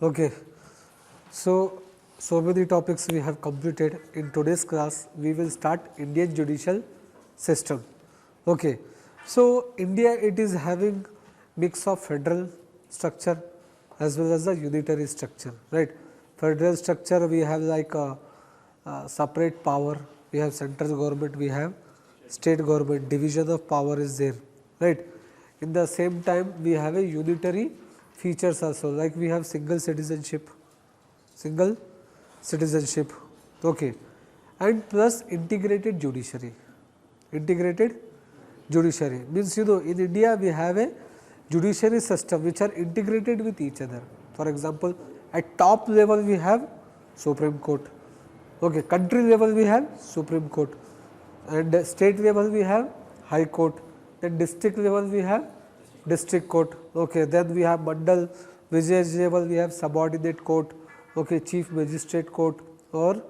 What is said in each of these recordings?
Okay. So many topics we have completed. In today's class, we will start Indian judicial system. Okay. So India, it is having mix of federal structure as well as a unitary structure, right. Federal structure, we have like a separate power, we have central government, we have state government, division of power is there, right. In the same time, we have a unitary features also, like we have single citizenship, okay, and plus integrated judiciary. Integrated judiciary means, in India we have a judiciary system which are integrated with each other. For example, at top level we have Supreme Court, okay, country level we have Supreme Court, and state level we have High Court, then district level we have District Court, okay, then we have Mandal, village level we have subordinate court, okay, Chief Magistrate Court or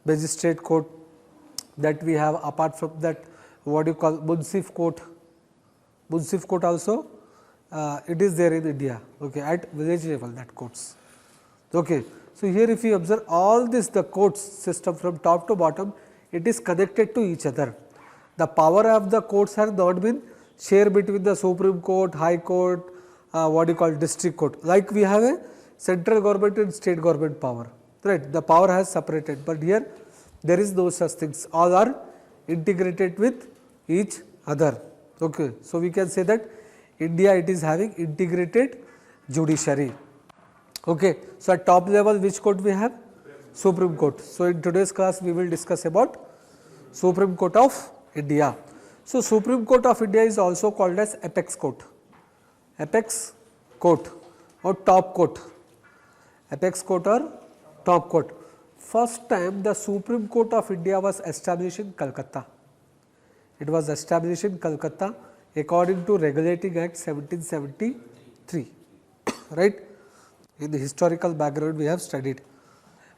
Magistrate Court, that we have. Apart from that, what you call Munsif Court. Munsif Court also it is there in India, okay, at village level, that courts. Okay. So, here if you observe all this, the courts system from top to bottom, it is connected to each other. The power of the courts has not been shared between the Supreme Court, High Court, what you call District Court, like we have a central government and state government power, right. The power has separated, but here there is no such things, all are integrated with each other. Okay. So, we can say that India, it is having integrated judiciary. Okay. So, at top level which court we have? Supreme Court. So, in today's class we will discuss about Supreme Court of India. So, Supreme Court of India is also called as apex court, apex court or top court, apex court or top court. First time the Supreme Court of India was established in Calcutta. It was established in Calcutta according to Regulating Act 1773, right. In the historical background we have studied.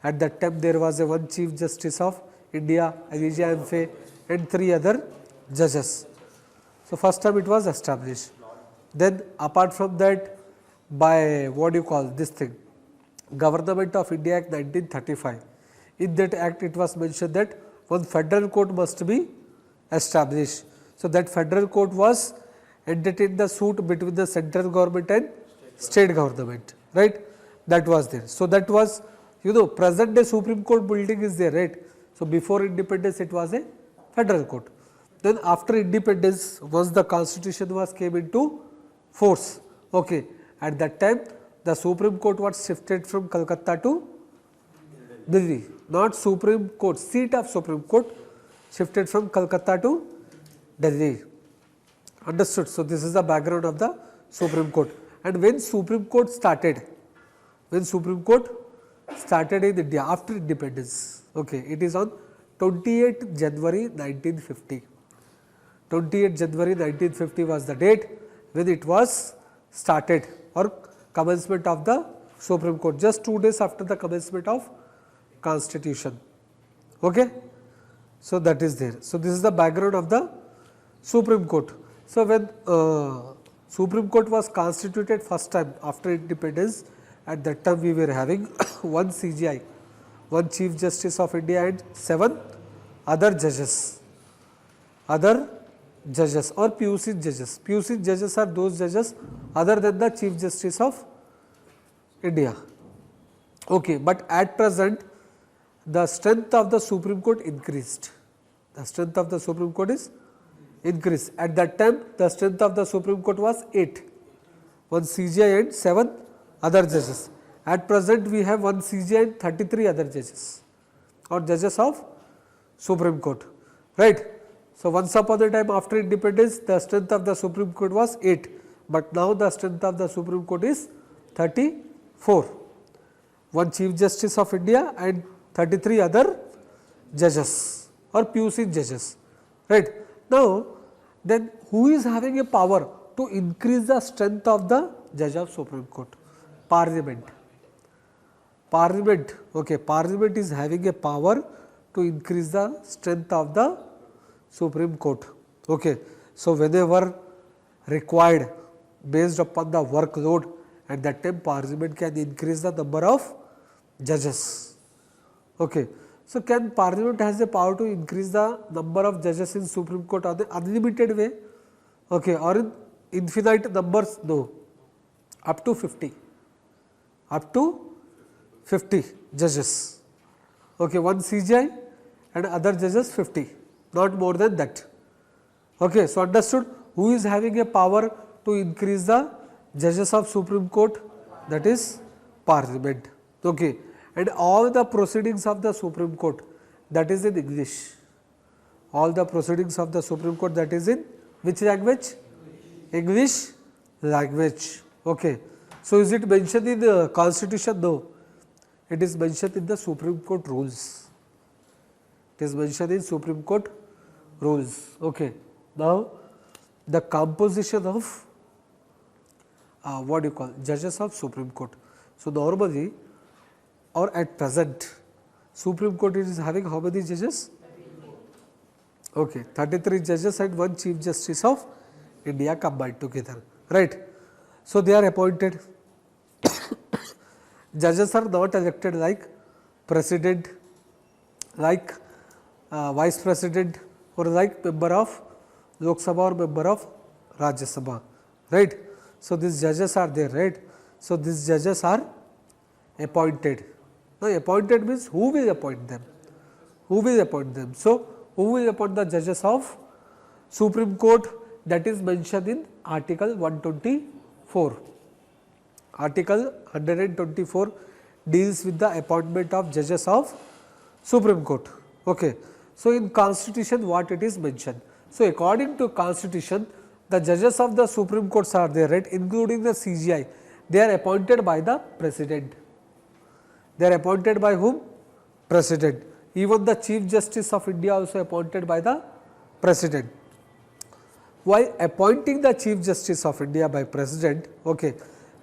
At that time there was a one Chief Justice of India, Elijah Amphe, and 3 other judges. So, first time it was established. Then apart from that, by what do you call this thing, Government of India Act 1935. In that act it was mentioned that one federal court must be established. So, that federal court was entertained the suit between the central government and state government, right. That was there. So, that was, present day Supreme Court building is there, right. So, before independence it was a federal court. Then after independence, once the constitution was came into force, okay, at that time the Supreme Court was shifted from Calcutta to Delhi, not Supreme Court, seat of Supreme Court shifted from Calcutta to Delhi. Understood? So, this is the background of the Supreme Court. And when Supreme Court started, in India after independence, okay, it is on 28th January 1950. 28th January 1950 was the date when it was started, or commencement of the Supreme Court, just 2 days after the commencement of Constitution. Okay. So, that is there. So, this is the background of the Supreme Court. So, when Supreme Court was constituted first time after independence, at that time we were having one CJI, one Chief Justice of India and 7 other judges or PUC judges. PUC judges are those judges other than the Chief Justice of India. Okay. But at present the strength of the Supreme Court increased. The strength of the Supreme Court is increased. At that time the strength of the Supreme Court was 8, one CJI and 7 other judges. At present we have one CJI and 33 other judges or judges of Supreme Court, right. So, once upon a time after independence the strength of the Supreme Court was 8, but now the strength of the Supreme Court is 34, one Chief Justice of India and 33 other judges or PUC judges, right. Now, then who is having a power to increase the strength of the judge of Supreme Court? Parliament. Parliament, okay, Parliament is having a power to increase the strength of the Supreme Court. Okay. So, whenever required based upon the workload At that time Parliament can increase the number of judges. Okay. So, can Parliament has the power to increase the number of judges in Supreme Court on the unlimited way, okay, or in infinite numbers? No, up to 50, up to 50 judges, okay, one CJI and other judges 50, not more than that. Okay. So, understood who is having a power to increase the judges of Supreme Court? That is Parliament. Okay. And all the proceedings of the Supreme Court, that is in English. All the proceedings of the Supreme Court, that is in which language? English language. Okay. So, is it mentioned in the Constitution? No. It is mentioned in the Supreme Court rules. It is mentioned in Supreme Court rules. Okay. Now, the composition of what do you call judges of Supreme Court. So, normally or at present Supreme Court is having how many judges? Okay, 33 judges and one Chief Justice of India combined together, right. So, they are appointed. Judges are not elected like President, like Vice President, or like member of Lok Sabha or member of Rajya Sabha, right. So, these judges are there, right. So, these judges are appointed. Now, appointed means who will appoint them? Who will appoint them? So, who will appoint the judges of Supreme Court? That is mentioned in Article 124. Article 124 deals with the appointment of judges of Supreme Court. Okay. So, in Constitution what it is mentioned? So, according to Constitution, the judges of the Supreme Courts are there, right, including the CJI. They are appointed by the President. They are appointed by whom? President. Even the Chief Justice of India also appointed by the President. While appointing the Chief Justice of India by President, okay,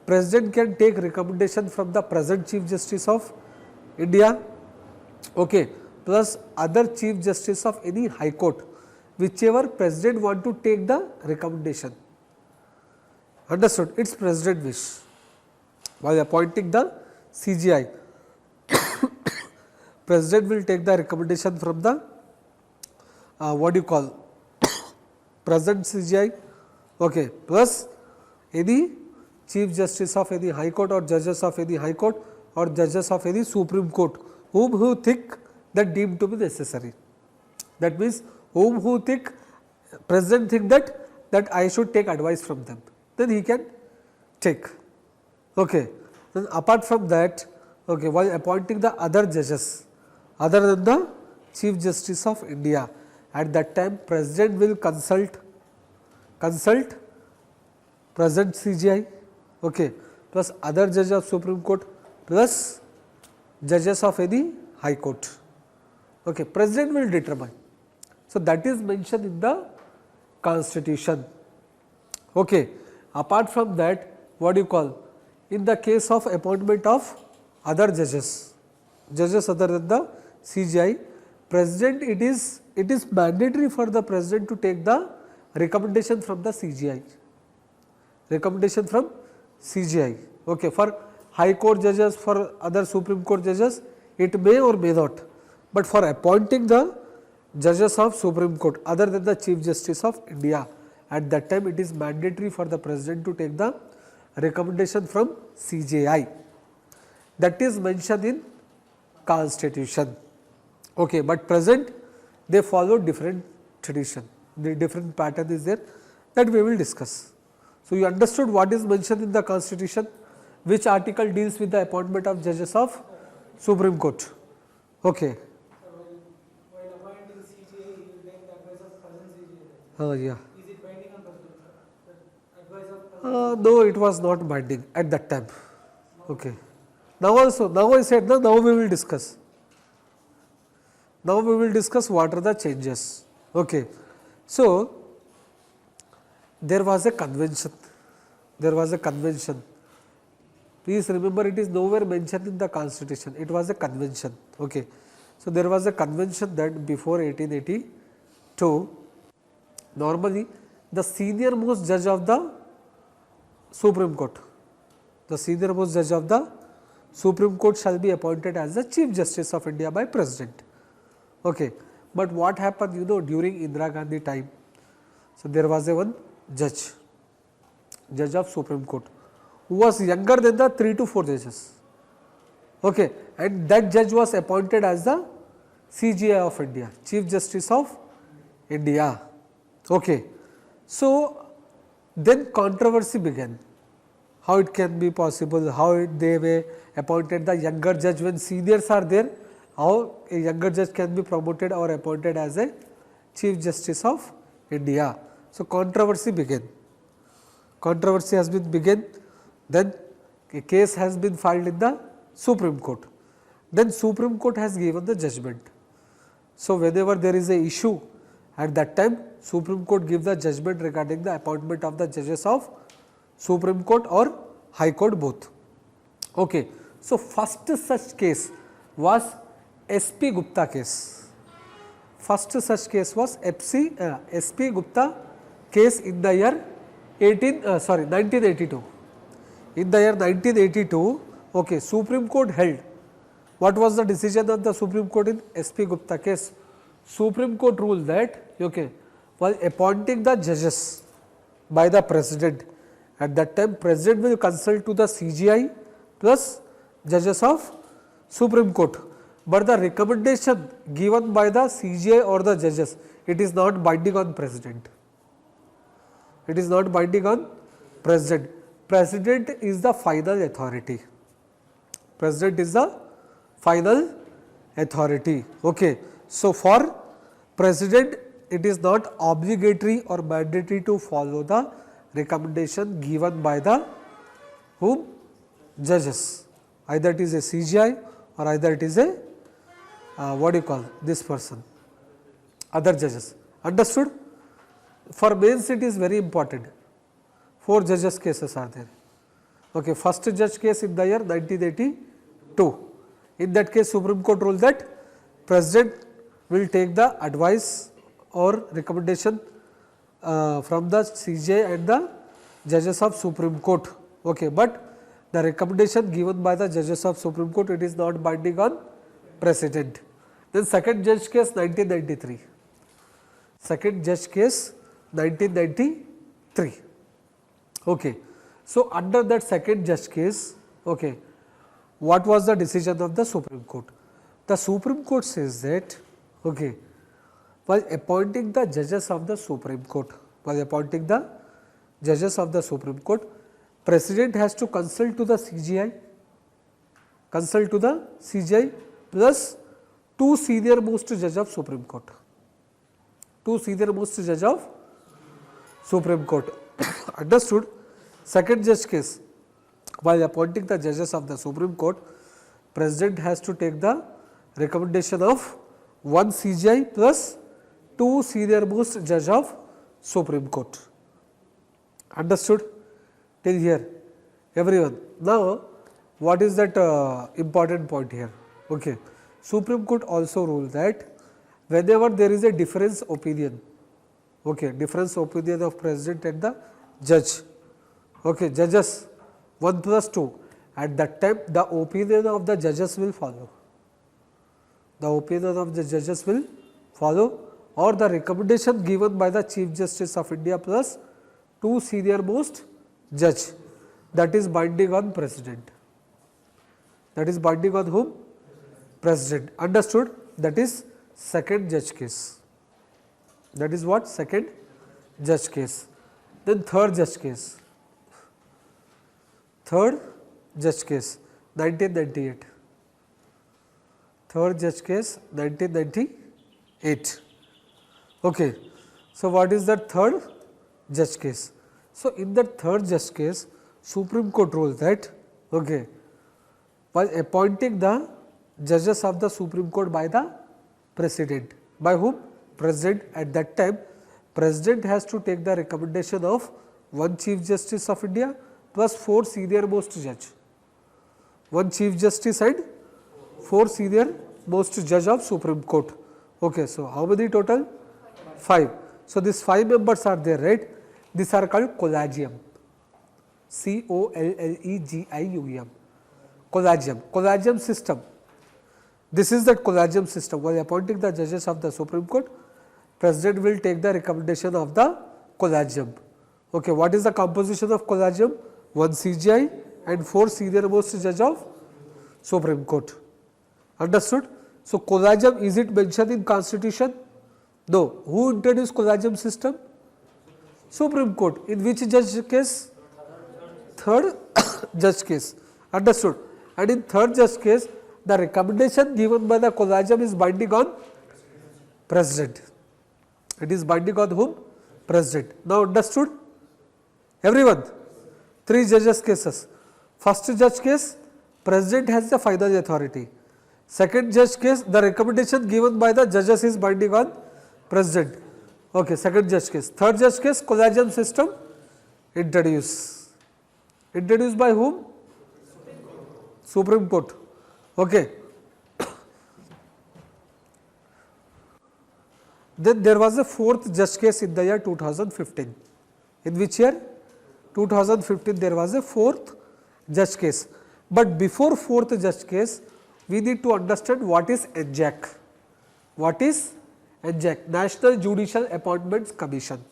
President can take recommendation from the present Chief Justice of India, okay, plus other Chief Justice of any High Court, whichever President want to take the recommendation. Understood? It is President wish. While appointing the CJI, President will take the recommendation from the what do you call present CJI, okay, plus any Chief Justice of any High Court or judges of any High Court or judges of any Supreme Court, whom who think that deemed to be necessary. That means, whom who think President think that I should take advice from them, then he can take. Okay. Then apart from that, okay, while appointing the other judges other than the Chief Justice of India, at that time President will consult present CJI, okay, plus other judges of Supreme Court plus judges of any High Court. Okay, President will determine. So, that is mentioned in the Constitution. Okay. Apart from that, what do you call? In the case of appointment of other judges other than the CJI, President, it is mandatory for the President to take the recommendation from the CJI. Recommendation from CJI. Okay. For High Court judges, for other Supreme Court judges, it may or may not. But for appointing the judges of Supreme Court other than the Chief Justice of India, at that time it is mandatory for the President to take the recommendation from CJI. That is mentioned in Constitution. Okay, but present they follow different tradition, the different pattern is there, that we will discuss. So, you understood what is mentioned in the Constitution, which article deals with the appointment of judges of Supreme Court. Okay. While appointing CJI, you will take the advice of present CJI. Yeah. Is it binding on President? The advice of President? No, it was not binding at that time. Okay. Now also, now I said that now we will discuss. Now we will discuss what are the changes. Okay. So, there was a convention. There was a convention. Please remember, it is nowhere mentioned in the Constitution. It was a convention. Okay. So, there was a convention that before 1882, normally the senior most judge of the Supreme Court, The senior most judge of the Supreme Court shall be appointed as the Chief Justice of India by President. Okay. But what happened, you know, during Indira Gandhi time? So, there was a one judge of Supreme Court, who was younger than the 3 to 4 judges. Okay. And that judge was appointed as the CJI of India, Chief Justice of India. Okay. So, then controversy began. How it can be possible, how they were appointed the younger judge when seniors are there, how a younger judge can be promoted or appointed as a Chief Justice of India. So, controversy began. Controversy has been begun, then a case has been filed in the Supreme Court. Then Supreme Court has given the judgment. So, whenever there is a issue, at that time Supreme Court gives the judgment regarding the appointment of the judges of Supreme Court or High Court both. Okay. So, first such case was SP Gupta case. First such case was SP Gupta case in the year 1982. In the year 1982, okay, Supreme Court held. What was the decision of the Supreme Court in SP Gupta case? Supreme Court ruled that, okay, while appointing the judges by the President, at that time President will consult to the CJI plus judges of Supreme Court, but the recommendation given by the CJI or the judges, it is not binding on President. It is not binding on President. President is the final authority. President is the final authority. Okay. So, for President, it is not obligatory or mandatory to follow the recommendation given by the whom? Judges. Either it is a CJI or either it is a what do you call this person, other judges. Understood? For mains it is very important. 4 judges cases are there. Okay, first judge case in the year 1982. In that case, Supreme Court ruled that President will take the advice or recommendation from the CJI and the judges of Supreme Court. Okay, but the recommendation given by the judges of Supreme Court, it is not binding on President. Then second judge case 1993. Second judge case 1993. Okay. So, under that second judge case, okay, what was the decision of the Supreme Court? The Supreme Court says that, okay, while appointing the judges of the Supreme Court, President has to consult to the CJI, plus 2 senior most judge of Supreme Court. 2 senior most judge of Supreme Court. Understood? Second judge case, while appointing the judges of the Supreme Court, President has to take the recommendation of 1 CJI plus 2 senior most judge of Supreme Court. Understood? Till here, everyone. Now, what is that important point here? Okay. Supreme Court also ruled that whenever there is a difference opinion, okay, difference opinion of President and the judge, okay, judges 1 plus 2, at that time the opinion of the judges will follow. The opinion of the judges will follow, or the recommendation given by the Chief Justice of India plus 2 senior most judge, that is binding on President. That is binding on whom? President. Understood? That is second judge case. That is what? Second judge case. Then third judge case. Third judge case 1998. Third judge case 1998. Okay. So, what is that third judge case? So, in that third judge case, Supreme Court ruled that, okay, by appointing the judges of the Supreme Court by the President. By whom? President. At that time, President has to take the recommendation of 1 Chief Justice of India plus 4 senior most judge. 1 Chief Justice and 4 senior most judge of Supreme Court. Okay, so how many total? 5. So, these 5 members are there, right? These are called collegium. collegium. Collegium system. This is the collegium system. While appointing the judges of the Supreme Court, President will take the recommendation of the collegium. Okay, what is the composition of collegium? 1 CJI and 4 senior most judge of Supreme Court. Understood? So, collegium, is it mentioned in constitution? No. Who introduced collegium system? Supreme Court. In which judge case? Third judge case. Understood? And in third judge case, the recommendation given by the collegium is binding on President. It is binding on whom? President. Now understood? Everyone? 3 judges cases. First judge case, President has the final authority. Second judge case, the recommendation given by the judges is binding on President. Okay, second judge case. Third judge case, collegium system introduced. Introduced by whom? Supreme Court. Okay. Then there was a fourth judge case in the year 2015. In which year? 2015 there was a fourth judge case. But before fourth judge case, we need to understand what is NJAC. What is NJAC? National Judicial Appointments Commission.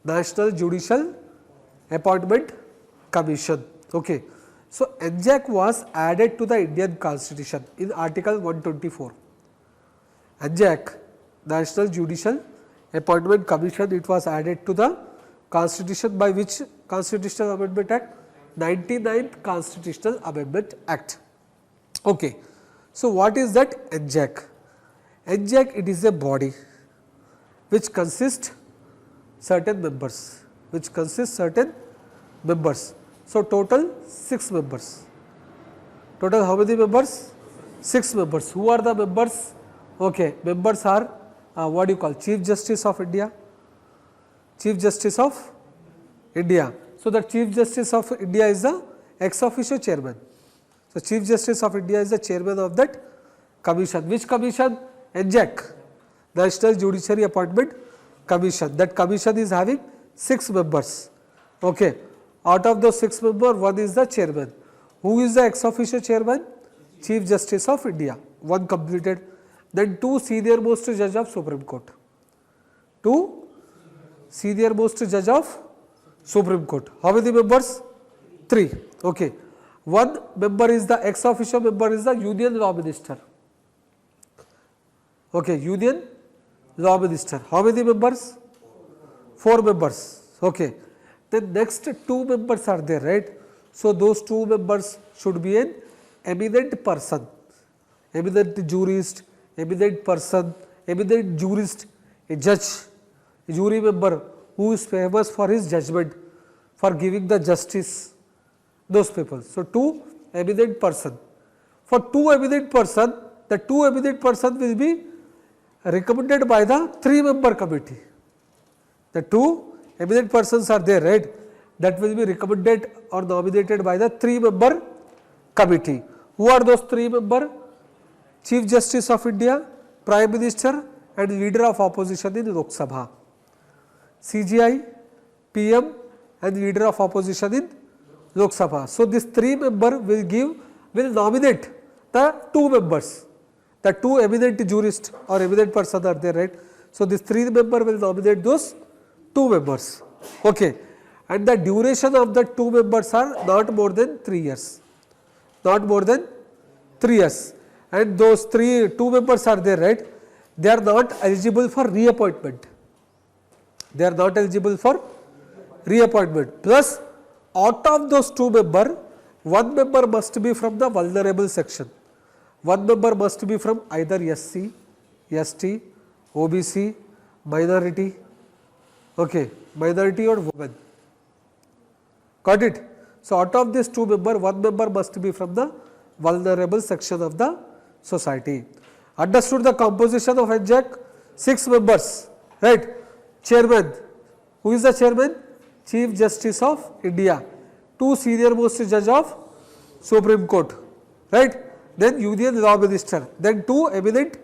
National Judicial Appointment Commission. Okay. So, NJAC was added to the Indian Constitution in Article 124. NJAC, National Judicial Appointment Commission, it was added to the Constitution by which Constitutional Amendment Act? 99th Constitutional Amendment Act. Okay. So, what is that NJAC? NJAC, it is a body which consists certain members, So, total 6 members. Total how many members? 6 members. Who are the members? Okay, members are what do you call? Chief Justice of India. Chief Justice of India. So, the Chief Justice of India is the ex officio chairman. So, Chief Justice of India is the chairman of that commission. Which commission? NJAC, National Judiciary Appointment Commission. That commission is having 6 members. Okay. Out of those 6 members, one is the chairman. Who is the ex officio chairman? Chief Justice of India. One completed. Then 2 senior most judge of Supreme Court. 2 senior most judge of Supreme Court. How many members? 3. Okay. One member is the ex officio member is the Union Law Minister. Okay, Union Law Minister. How many members? 4 members. Okay. Then next 2 members are there, right? So, those 2 members should be an eminent person, eminent jurist, eminent person, eminent jurist, a judge, a jury member who is famous for his judgment, for giving the justice, those people. So, 2 eminent person. For 2 eminent person, the 2 eminent person will be recommended by the 3-member committee. The 2 eminent persons are there, right? That will be recommended or nominated by the 3-member committee. Who are those 3 members? Chief Justice of India, Prime Minister and Leader of Opposition in Lok Sabha. CJI, PM and Leader of Opposition in Lok Sabha. So, this 3 member will nominate the 2 members. The 2 eminent jurists or eminent persons are there, right? So, this 3 member will nominate those 2 members. Okay. And the duration of the 2 members are not more than 3 years. Not more than 3 years. And those 2 members are there, right? They are not eligible for reappointment. They are not eligible for reappointment. Plus, out of those 2 members, 1 member must be from the vulnerable section. 1 member must be from either SC, ST, OBC, minority. Okay, minority or women. Got it? So, out of these 2 members, 1 member must be from the vulnerable section of the society. Understood the composition of NJAC? 6 members, right? Chairman. Who is the chairman? Chief Justice of India. 2 senior most judge of Supreme Court, right? Then Union Law Minister. Then 2 eminent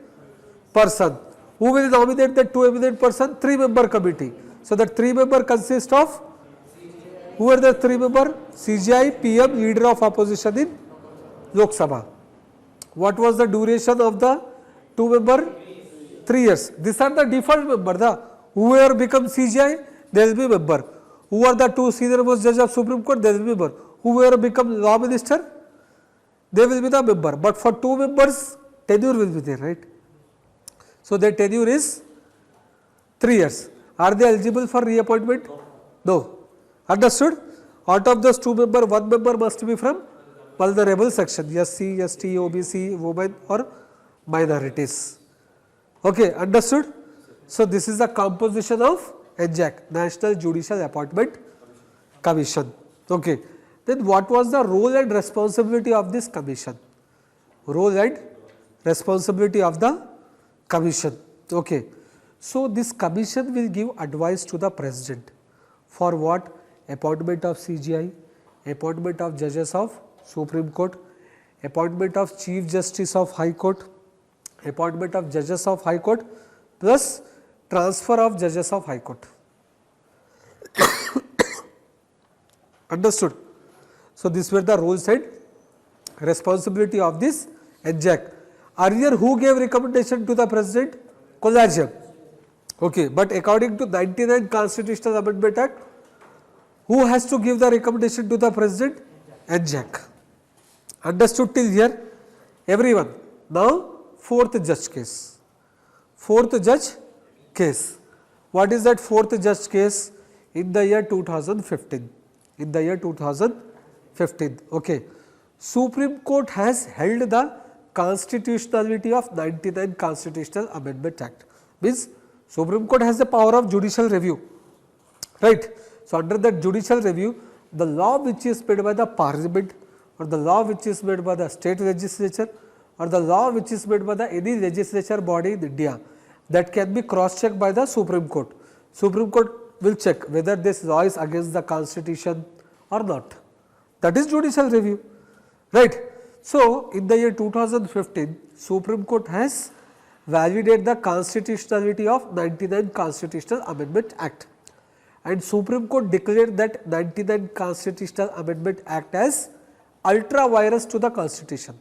person. Who will nominate the 2 eminent person? 3-member committee. So, that 3 member consists of Who were the 3 members? CGI, PM, leader of opposition in Lok Sabha. What was the duration of the 2 members? 3 years. These are the default members. Whoever becomes CGI, they will be member. Who are the 2 senior most judges of Supreme Court? They will be member. Whoever becomes law minister, they will be the member. But for 2 members, tenure will be there, right? So their tenure is 3 years. Are they eligible for reappointment? No. Understood? Out of those 2 members, 1 member must be from vulnerable section, SC, ST, OBC, women or minorities. Okay, understood? So this is the composition of NJAC, National Judicial Appointment Commission. Okay. Then what was the role and responsibility of this commission? Role and responsibility of the commission. Okay. So this commission will give advice to the president for what? Appointment of CGI, appointment of judges of Supreme Court, appointment of Chief Justice of High Court, appointment of judges of High Court plus transfer of judges of High Court. Understood? So these were the roles and responsibility of this NJAC. Earlier, who gave recommendation to the president? Collegium. Okay, but according to 99 Constitutional Amendment Act, who has to give the recommendation to the president? NJAC. Understood till here? Everyone. Now, 4th judge case. 4th judge case. What is that 4th judge case? In the year 2015. In the year 2015. Okay. Supreme Court has held the constitutionality of 99 Constitutional Amendment Act. Means Supreme Court has the power of judicial review. Right. So under that judicial review, the law which is made by the parliament or the law which is made by the state legislature or the law which is made by the any legislature body in India, that can be cross checked by the Supreme Court. Supreme Court will check whether this law is against the constitution or not. That is judicial review, right. So in the year 2015, Supreme Court has validated the constitutionality of 99 Constitutional Amendment Act, and Supreme Court declared that 99 Constitutional Amendment Act as ultra virus to the constitution.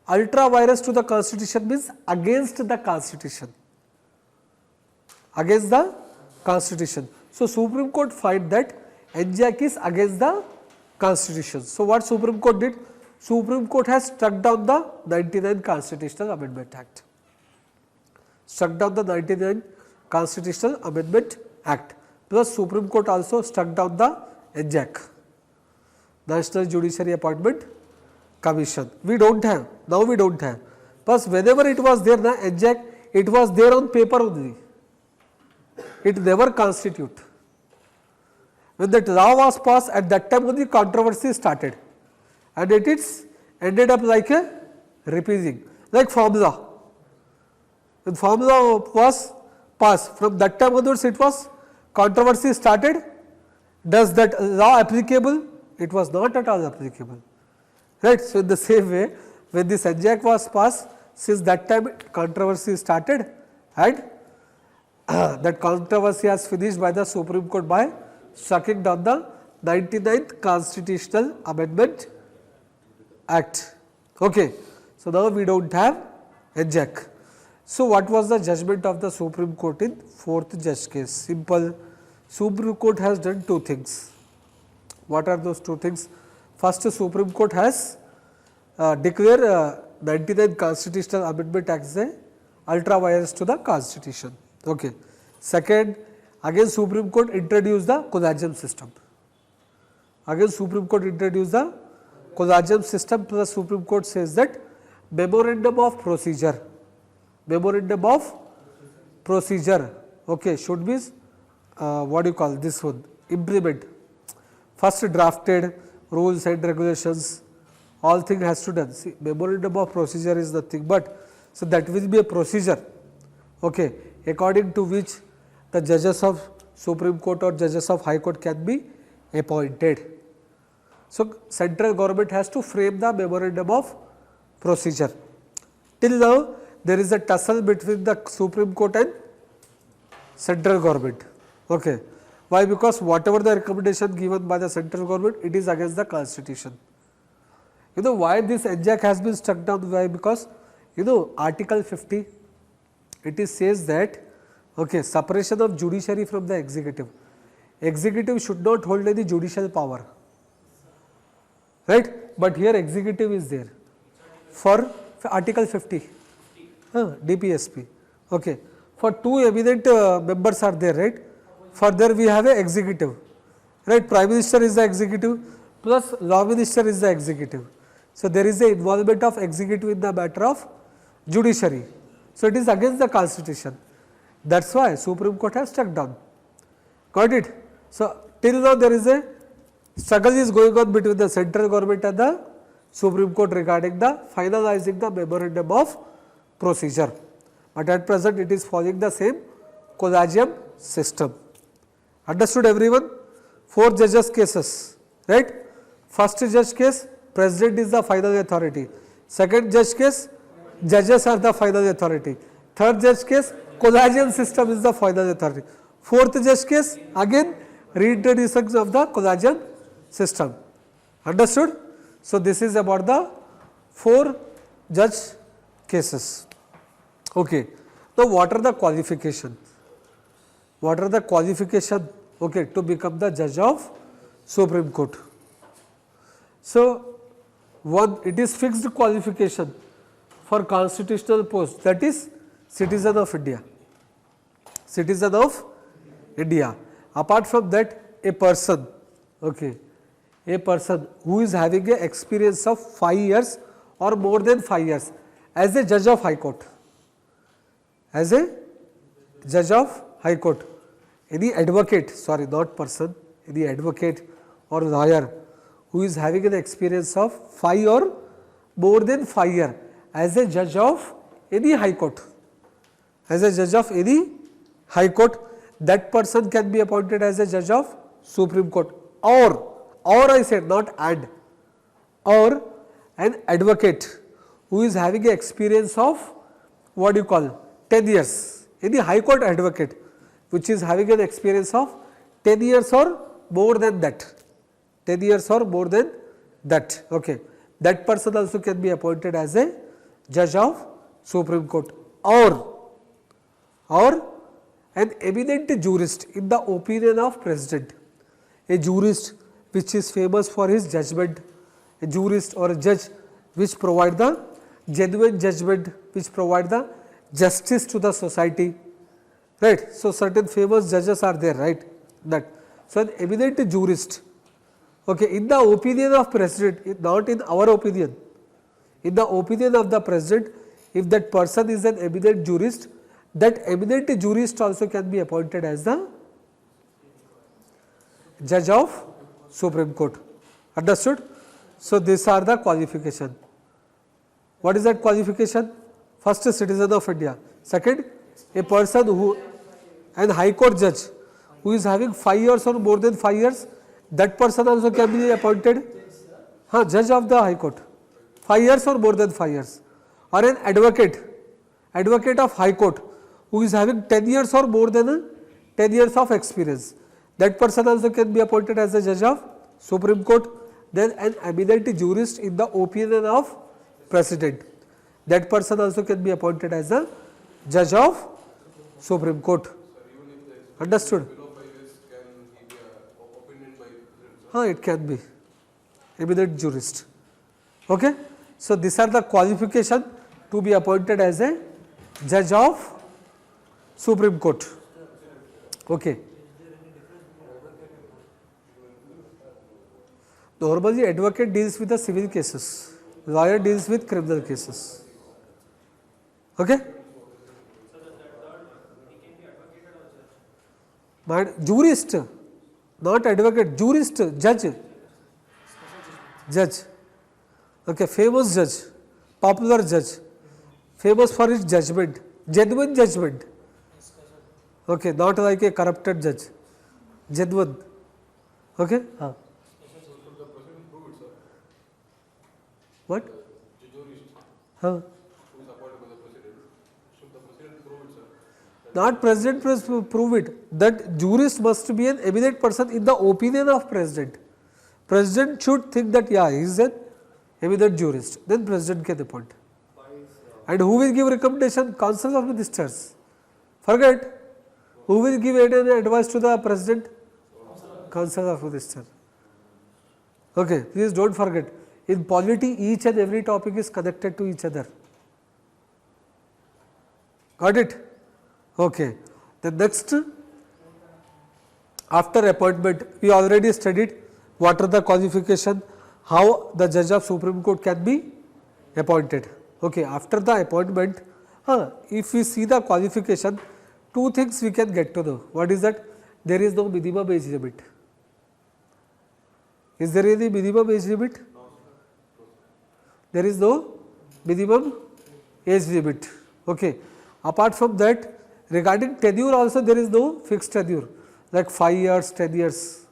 Ultra virus to the constitution means against the constitution. Against the constitution. So Supreme Court find that NJAC is against the constitution. So what Supreme Court did? Supreme Court has struck down the 99 Constitutional Amendment Act. Struck down the 99 Constitutional Amendment Act. Plus Supreme Court also struck down the NJAC, National Judiciary Appointment Commission. We don't have, now we don't have. Plus whenever it was there, na NJAC, it was there on paper only. It never constitute. When that law was passed, at that time only controversy started, and it is ended up like a repeating, like formula. When formula was passed, from that time onwards it was controversy started. Does that law applicable? It was not at all applicable, right. So in the same way, when this NJAC was passed, since that time controversy started, and that controversy has finished by the Supreme Court by striking down the 99th Constitutional Amendment Act. Okay. So now we don't have NJAC. So what was the judgment of the Supreme Court in 4th judge case? Simple. Supreme Court has done 2 things. What are those 2 things? First, Supreme Court has declared 99 Constitutional Amendment Act as a ultra virus to the constitution. Okay. Second, again Supreme Court introduced the collegium system. Again Supreme Court introduced the collegium system, plus Supreme Court says that memorandum of procedure, okay, should be what do you call this one, implement. First drafted rules and regulations, all thing has to done. See, memorandum of procedure is nothing but, so that will be a procedure, okay, according to which the judges of Supreme Court or judges of High Court can be appointed. So central government has to frame the memorandum of procedure. Till now there is a tussle between the Supreme Court and central government. Okay. Why? Because whatever the recommendation given by the central government, it is against the constitution. You know why this NJAC has been struck down? Why? Because you know Article 50, it is says that okay, separation of judiciary from the executive. Executive should not hold any judicial power, right? But here executive is there for Article 50, DPSP. Okay, for two eminent members are there, right? Further we have a executive, right? Prime Minister is the executive plus Law Minister is the executive. So there is a involvement of executive in the matter of judiciary. So it is against the constitution. That's why Supreme Court has struck down. Got it? So till now there is a struggle is going on between the central government and the Supreme Court regarding the finalizing the memorandum of procedure. But at present it is following the same collegium system. Understood everyone? 4 judges cases, right? First judge case, president is the final authority. Second judge case, judges are the final authority. Third judge case, collegium system is the final authority. Fourth judge case, again reintroduction of the collegium system. Understood? So this is about the 4 judge cases. Okay. Now what are the qualifications? What are the qualifications, okay, to become the judge of Supreme Court? So one, it is fixed qualification for constitutional post, that is citizen of India. Citizen of India. Apart from that, a person, okay, a person who is having a experience of 5 years or more than 5 years as a judge of High Court. As a judge of High Court. Any advocate, sorry, not person, any advocate or lawyer who is having an experience of 5 or more than 5 years as a judge of any High Court. As a judge of any High Court, that person can be appointed as a judge of Supreme Court. Or I said, not and, or an advocate who is having an experience of what you call 10 years. Any High Court advocate which is having an experience of 10 years or more than that. 10 years or more than that. Okay. That person also can be appointed as a judge of Supreme Court. Or an eminent jurist in the opinion of President. A jurist which is famous for his judgment, a jurist or a judge which provide the genuine judgment, which provide the justice to the society, right. So certain famous judges are there, right, that. So an eminent jurist, okay, in the opinion of President, not in our opinion, in the opinion of the President, if that person is an eminent jurist, that eminent jurist also can be appointed as the judge of Supreme Court. Understood? So these are the qualification. What is that qualification? First, a citizen of India. Second, a person who, an High Court judge who is having 5 years or more than 5 years, that person also can be appointed judge of the High Court. 5 years or more than 5 years. Or an advocate of High Court who is having 10 years or more than 10 years of experience. That person also can be appointed as a judge of Supreme Court. Then an eminent jurist in the opinion of President. That person also can be appointed as a judge of Supreme Court. Understood? It can be eminent jurist. Okay. So these are the qualifications to be appointed as a judge of Supreme Court. Okay. Normally advocate deals with the civil cases, lawyer deals with criminal cases. Okay. But jurist, not advocate, jurist, judge. Okay, famous judge, popular judge, famous for his judgment, genuine judgment. Okay, not like a corrupted judge, genuine. Okay. What? Not president must prove it. That jurist must be an eminent person in the opinion of president. President should think that yeah, he is an eminent jurist. Then president can appoint. And who will give recommendation? Council of ministers. Forget. Who will give any advice to the president? Council of ministers. Okay, please don't forget. In polity, each and every topic is connected to each other. Got it? Okay. The next, after appointment, we already studied what are the qualification, how the judge of Supreme Court can be appointed. Okay. After the appointment, if we see the qualification, two things we can get to know. What is that? There is no minimum age limit. Is there any minimum age limit? There is no minimum age limit. Okay. Apart from that, regarding tenure also there is no fixed tenure, like 5 years, 10 years.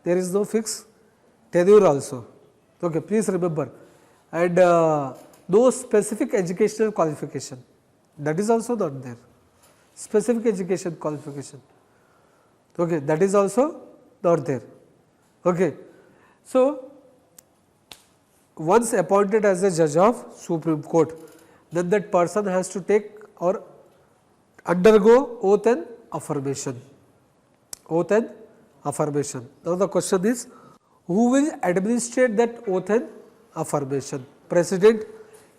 There is no fixed tenure also. Okay, please remember. And no specific educational qualification. That is also not there. Specific education qualification. Okay, that is also not there. Okay. So, once appointed as a judge of Supreme Court, then that person has to take or undergo oath and affirmation. Oath and affirmation. Now, the question is, who will administrate that oath and affirmation? President.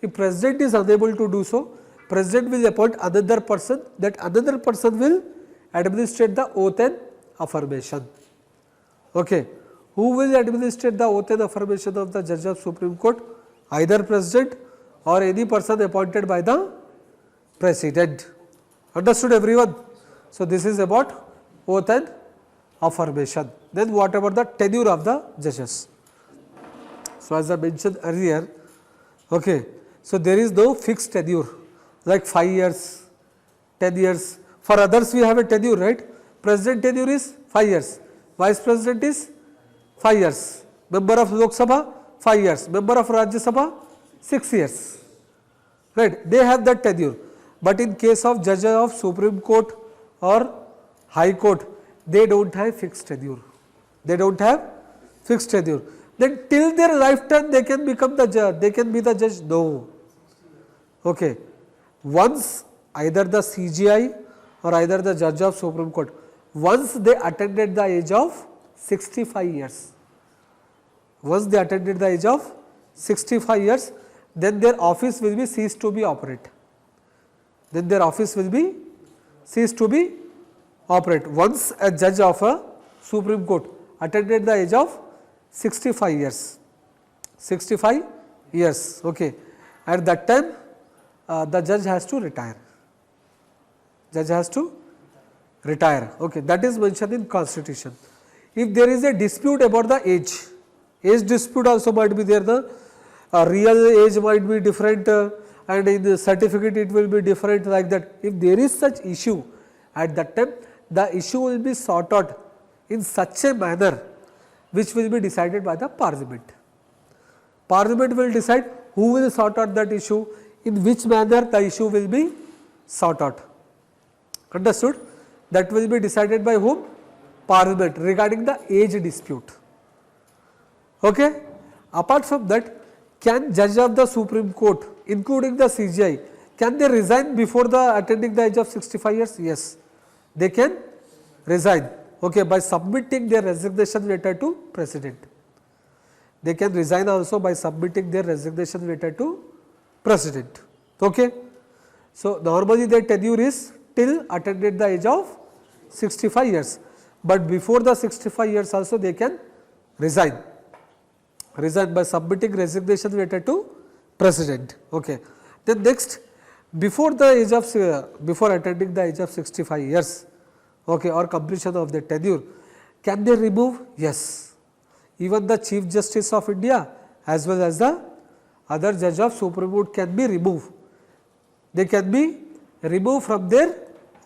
If president is unable to do so, president will appoint another person, that another person will administrate the oath and affirmation. Okay. Who will administrate the oath and affirmation of the judge of Supreme Court? Either president or any person appointed by the president. Understood everyone? So, this is about oath and affirmation. Then whatever the tenure of the judges. So, as I mentioned earlier, okay, so there is no fixed tenure like 5 years, 10 years. For others we have a tenure, right? President tenure is 5 years, vice president is 5 years, member of Lok Sabha 5 years, member of Rajya Sabha 6 years, right? They have that tenure. But in case of judges of Supreme Court or High Court, they don't have fixed tenure. They don't have fixed tenure. Then till their lifetime they can become the judge, they can be the judge? No. Okay. Once either the CJI or either the judge of Supreme Court, once they attained the age of 65 years, once they attained the age of 65 years, then their office will be ceased to be operate. Then their office will be ceased to be operate. Once a judge of a Supreme Court attained the age of 65 years, 65 years, okay. At that time, the judge has to retire. Judge has to retire, okay. That is mentioned in Constitution. If there is a dispute about the age dispute also might be there, the real age might be different and in the certificate it will be different, like that. If there is such issue, at that time the issue will be sought out in such a manner which will be decided by the Parliament. Parliament will decide who will sort out that issue, in which manner the issue will be sought out. Understood? That will be decided by whom? Parliament, regarding the age dispute. Okay? Apart from that, can judge of the Supreme Court, including the CJI, can they resign before the attaining the age of 65 years? Yes, they can resign, okay, by submitting their resignation letter to President. They can resign also by submitting their resignation letter to President. Okay? So, normally their tenure is till attained the age of 65 years, but before the 65 years also they can resign. Resign by submitting resignation letter to President. Okay. Then next, before the age of before attaining the age of 65 years, okay, or completion of the tenure, can they remove? Yes. Even the Chief Justice of India as well as the other judge of Supreme Court can be removed. They can be removed from their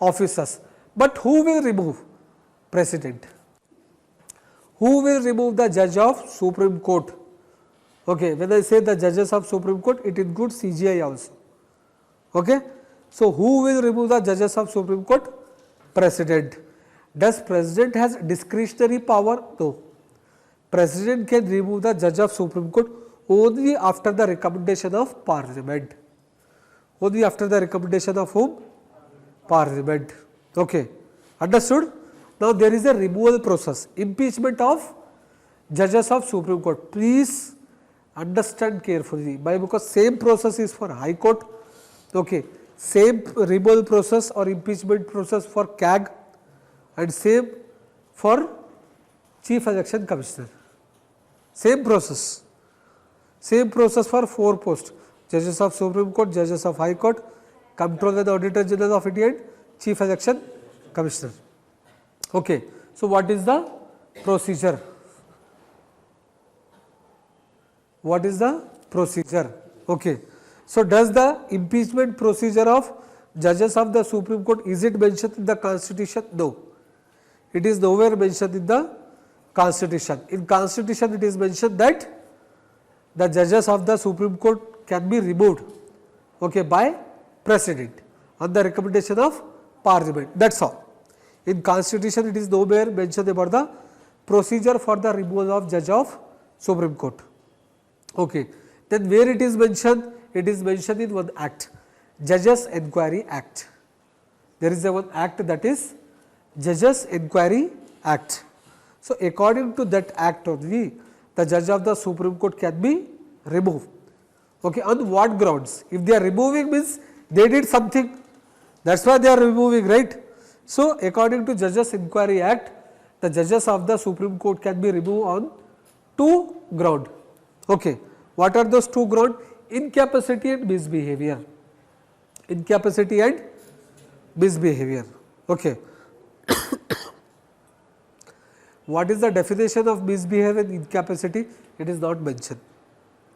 offices. But who will remove? President. Who will remove the judge of Supreme Court? Okay, when I say the judges of Supreme Court, it includes CJI also. Okay, So who will remove the judges of Supreme Court? President. Does President has discretionary power? No. President can remove the judge of Supreme Court only after the recommendation of Parliament. Only after the recommendation of whom? Parliament. Okay. Understood? Now there is a removal process. Impeachment of judges of Supreme Court. Please understand carefully. Why? Because same process is for High Court. Okay. Same removal process or impeachment process for CAG and same for Chief Election Commissioner. Same process. Same process for 4 posts. Judges of Supreme Court, Judges of High Court, Comptroller and Auditor General of India and Chief Election Commissioner. Okay. So what is the procedure? What is the procedure? Okay. So does the impeachment procedure of judges of the Supreme Court, is it mentioned in the Constitution? No. It is nowhere mentioned in the Constitution. In Constitution it is mentioned that the judges of the Supreme Court can be removed, okay, by President on the recommendation of Parliament. That is all. In Constitution it is nowhere mentioned about the procedure for the removal of judge of Supreme Court. Okay. Then where it is mentioned? It is mentioned in one act, Judges Enquiry Act. There is a one act, that is Judges Enquiry Act. So according to that act only, the judge of the Supreme Court can be removed. Okay. On what grounds? If they are removing means they did something, that is why they are removing, right. So according to Judges Enquiry Act, the judges of the Supreme Court can be removed on 2 grounds. Okay. What are those 2 grounds? Incapacity and misbehavior. Incapacity and misbehavior. Okay. What is the definition of misbehavior and incapacity? It is not mentioned.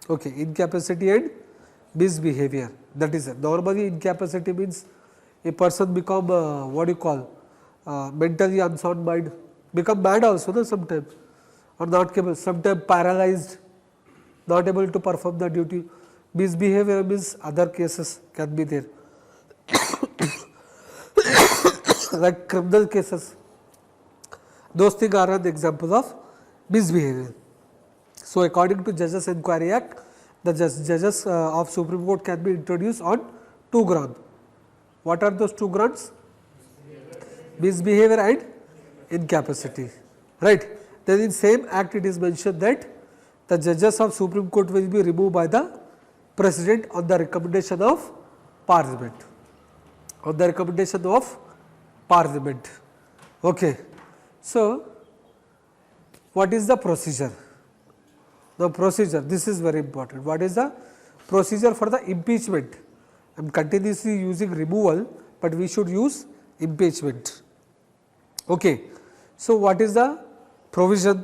Okay. Incapacity and misbehavior, that is it. Normally incapacity means a person become what you call mentally unsound mind, become mad also, no, sometimes, or not capable, sometimes paralyzed, not able to perform the duty. Misbehavior means other cases can be there like criminal cases. Those things are an example of misbehavior. So according to Judges Enquiry Act, the judges of Supreme Court can be introduced on 2 grounds. What are those 2 grounds? Misbehavior and incapacity, right. Then in same act it is mentioned that the judges of Supreme Court will be removed by the President on the recommendation of Parliament. On the recommendation of Parliament. Okay. So what is the procedure? The procedure, this is very important. What is the procedure for the impeachment? I am continuously using removal, but we should use impeachment. Okay. So what is the provision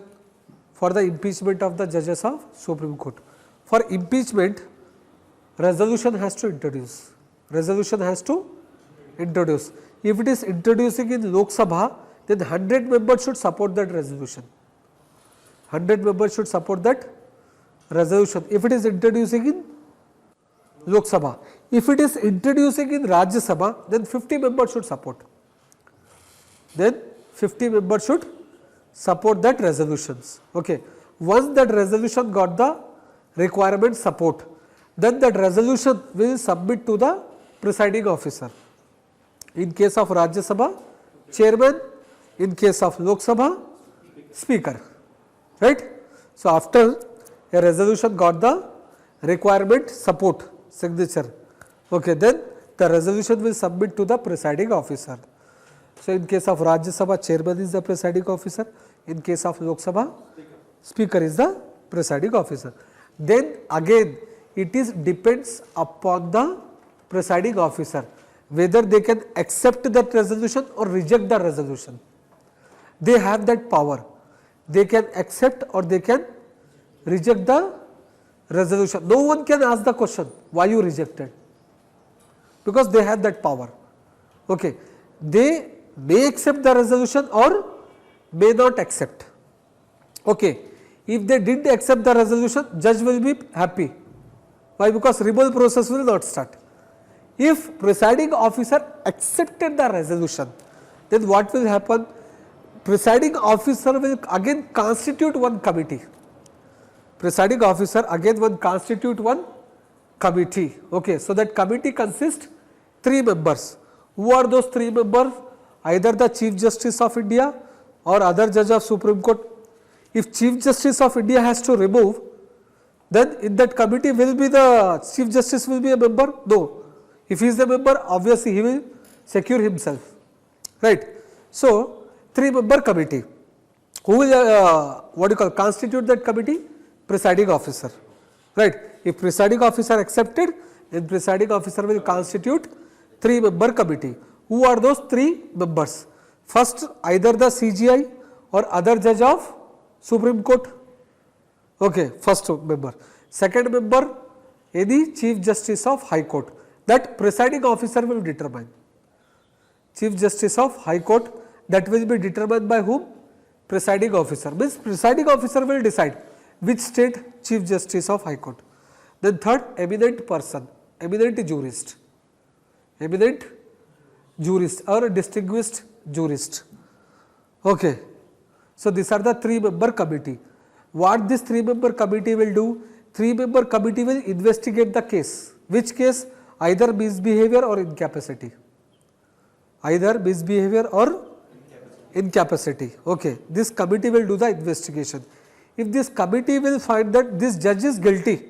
for the impeachment of the judges of Supreme Court? For impeachment, resolution has to introduce. Resolution has to introduce. If it is introducing in Lok Sabha, then 100 members should support that resolution. 100 members should support that resolution. If it is introducing in Lok Sabha, if it is introducing in Rajya Sabha, then 50 members should support. Then 50 members should support that resolutions. Okay. Once that resolution got the requirement support, then that resolution will submit to the presiding officer. In case of Rajya Sabha, chairman; in case of Lok Sabha, speaker, right. So after a resolution got the requirement support signature, okay, then the resolution will submit to the presiding officer. So in case of Rajya Sabha, chairman is the presiding officer; in case of Lok Sabha, speaker is the presiding officer. Then again it is depends upon the presiding officer whether they can accept that resolution or reject the resolution. They have that power. They can accept or they can reject the resolution. No one can ask the question, why you rejected? Because they have that power. Okay. They may accept the resolution or may not accept. Okay. If they did accept the resolution, judge will be happy. Why? Because removal process will not start. If presiding officer accepted the resolution, then what will happen? Presiding officer will again constitute one committee. Presiding officer again will constitute one committee. Okay, so that committee consists 3 members. Who are those 3 members? Either the Chief Justice of India or other judge of Supreme Court. If Chief Justice of India has to remove, then in that committee will be the Chief Justice will be a member? No. If he is a member, obviously he will secure himself, right. So, 3-member committee. Who will constitute that committee? Presiding officer, right. If presiding officer accepted, then presiding officer will constitute 3-member committee. Who are those 3 members? First, either the CGI or other judge of Supreme Court. Okay, first member. Second member, any Chief Justice of High Court, that presiding officer will determine. Chief Justice of High Court, that will be determined by whom? Presiding officer. Means presiding officer will decide which state Chief Justice of High Court. Then third, eminent person, eminent jurist. Eminent jurist or distinguished jurist. Okay. So, these are the 3-member committee. What this 3-member committee will do? 3-member committee will investigate the case. Which case? Either misbehavior or incapacity. Either misbehavior or incapacity. Okay. This committee will do the investigation. If this committee will find that this judge is guilty,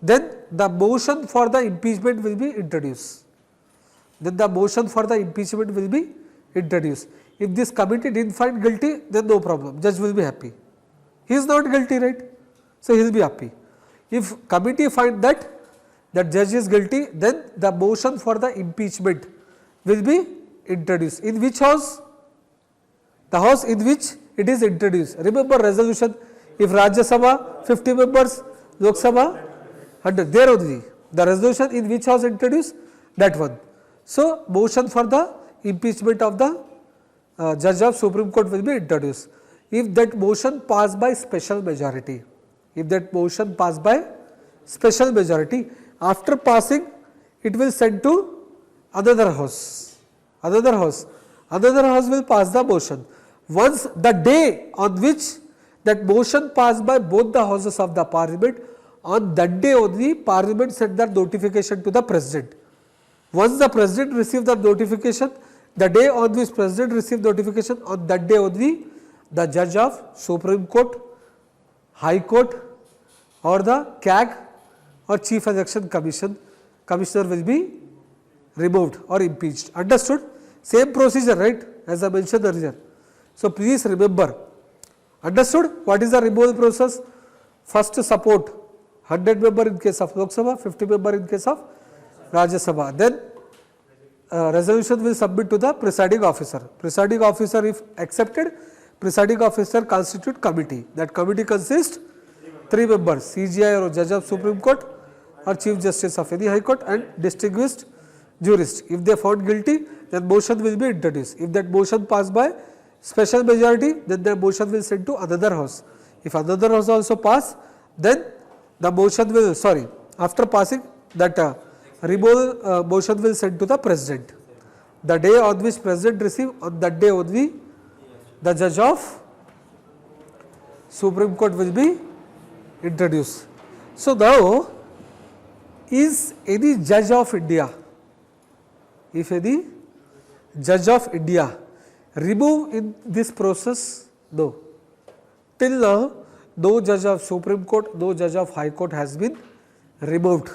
then the motion for the impeachment will be introduced. Then the motion for the impeachment will be introduced. If this committee did not find guilty, then no problem, judge will be happy. He is not guilty, right? So, he will be happy. If committee find that judge is guilty, then the motion for the impeachment will be introduced. In which house? The house in which it is introduced. Remember resolution, if Rajya Sabha 50 members, Lok Sabha 100, there only. The resolution in which house introduced? That one. So, motion for the impeachment of the judge of Supreme Court will be introduced. If that motion passed by special majority, after passing it will send to another house, another house will pass the motion. Once the day on which that motion passed by both the houses of the parliament, on that day only parliament sent the notification to the president. Once the president received the notification, the day on which president received notification, on that day only the judge of Supreme Court, High Court or the CAG or Chief Election Commissioner will be removed or impeached. Understood? Same procedure, right, as I mentioned earlier. So, please remember. Understood what is the removal process? First support 100 member in case of Lok Sabha, 50 member in case of Rajya Sabha. Then resolution will submit to the presiding officer. Presiding officer, if accepted, presiding officer constitute committee. That committee consists 3 members, CGI or judge of Supreme Court or Chief Justice of any High Court and distinguished jurist. If they found guilty, then motion will be introduced. If that motion passed by special majority, then the motion will send to another house. If another house also pass, then the motion will, after passing that removal motion will send to the president. The day on which president receive, on that day only the judge of Supreme Court will be introduced. So, now is any judge of India, if any judge of India remove in this process? No. Till now, no judge of Supreme Court, no judge of High Court has been removed.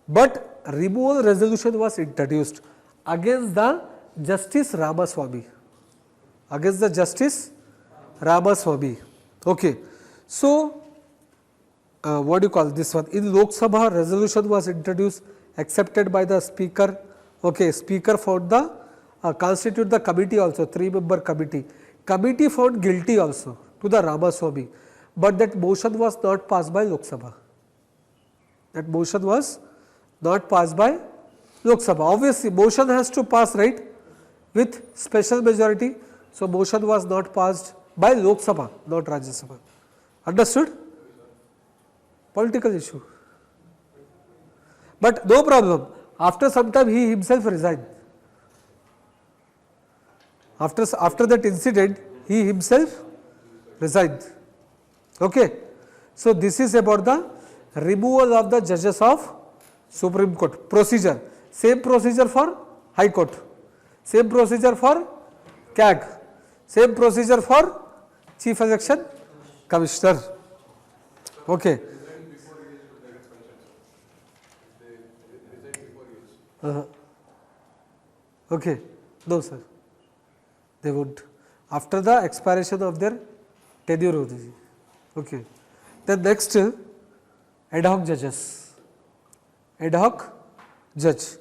But removal resolution was introduced against the Justice Ramaswamy. Against the Justice Ramaswamy. Okay. So, what do you call this one? In Lok Sabha, resolution was introduced, accepted by the speaker. Okay, speaker found the constitute the committee also, 3-member committee. Committee found guilty also to the Ramaswamy, but that motion was not passed by Lok Sabha. That motion was not passed by Lok Sabha. Obviously, motion has to pass, right, with special majority. So, motion was not passed by Lok Sabha, not Rajya Sabha. Understood? Political issue. But no problem, after some time he himself resigned. After that incident, he himself resigned. Okay. So, this is about the removal of the judges of Supreme Court procedure. Same procedure for High Court, same procedure for CAG, same procedure for Chief Election Commissioner. Okay. Okay. No, sir. They won't. After the expiration of their tenure only. Okay. Then next, ad hoc judges. Ad hoc judge.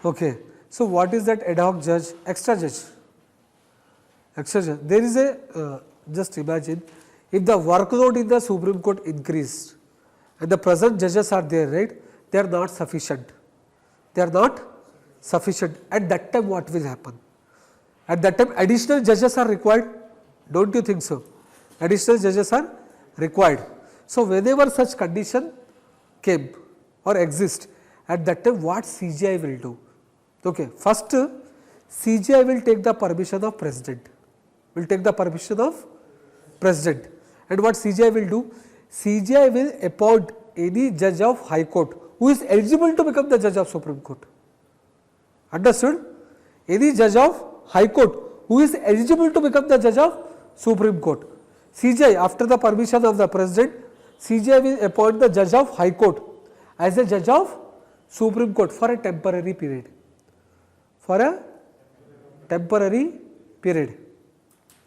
Okay. So, what is that ad hoc judge? Extra judge. Extra judge. There is a, just imagine, if the workload in the Supreme Court increased and the present judges are there, right, they are not sufficient. They are not sufficient. At that time, what will happen? At that time, additional judges are required. Don't you think so? Additional judges are required. So, whenever such condition came or exist, at that time what CJI will do? Okay. First, CJI will take the permission of President, will take the permission of President. And what CJI will do? CJI will appoint any judge of High Court who is eligible to become the judge of Supreme Court. Understood? Any judge of High Court who is eligible to become the judge of Supreme Court. CJI, after the permission of the President, CJI will appoint the judge of High Court as a judge of Supreme Court for a temporary period. For a temporary period.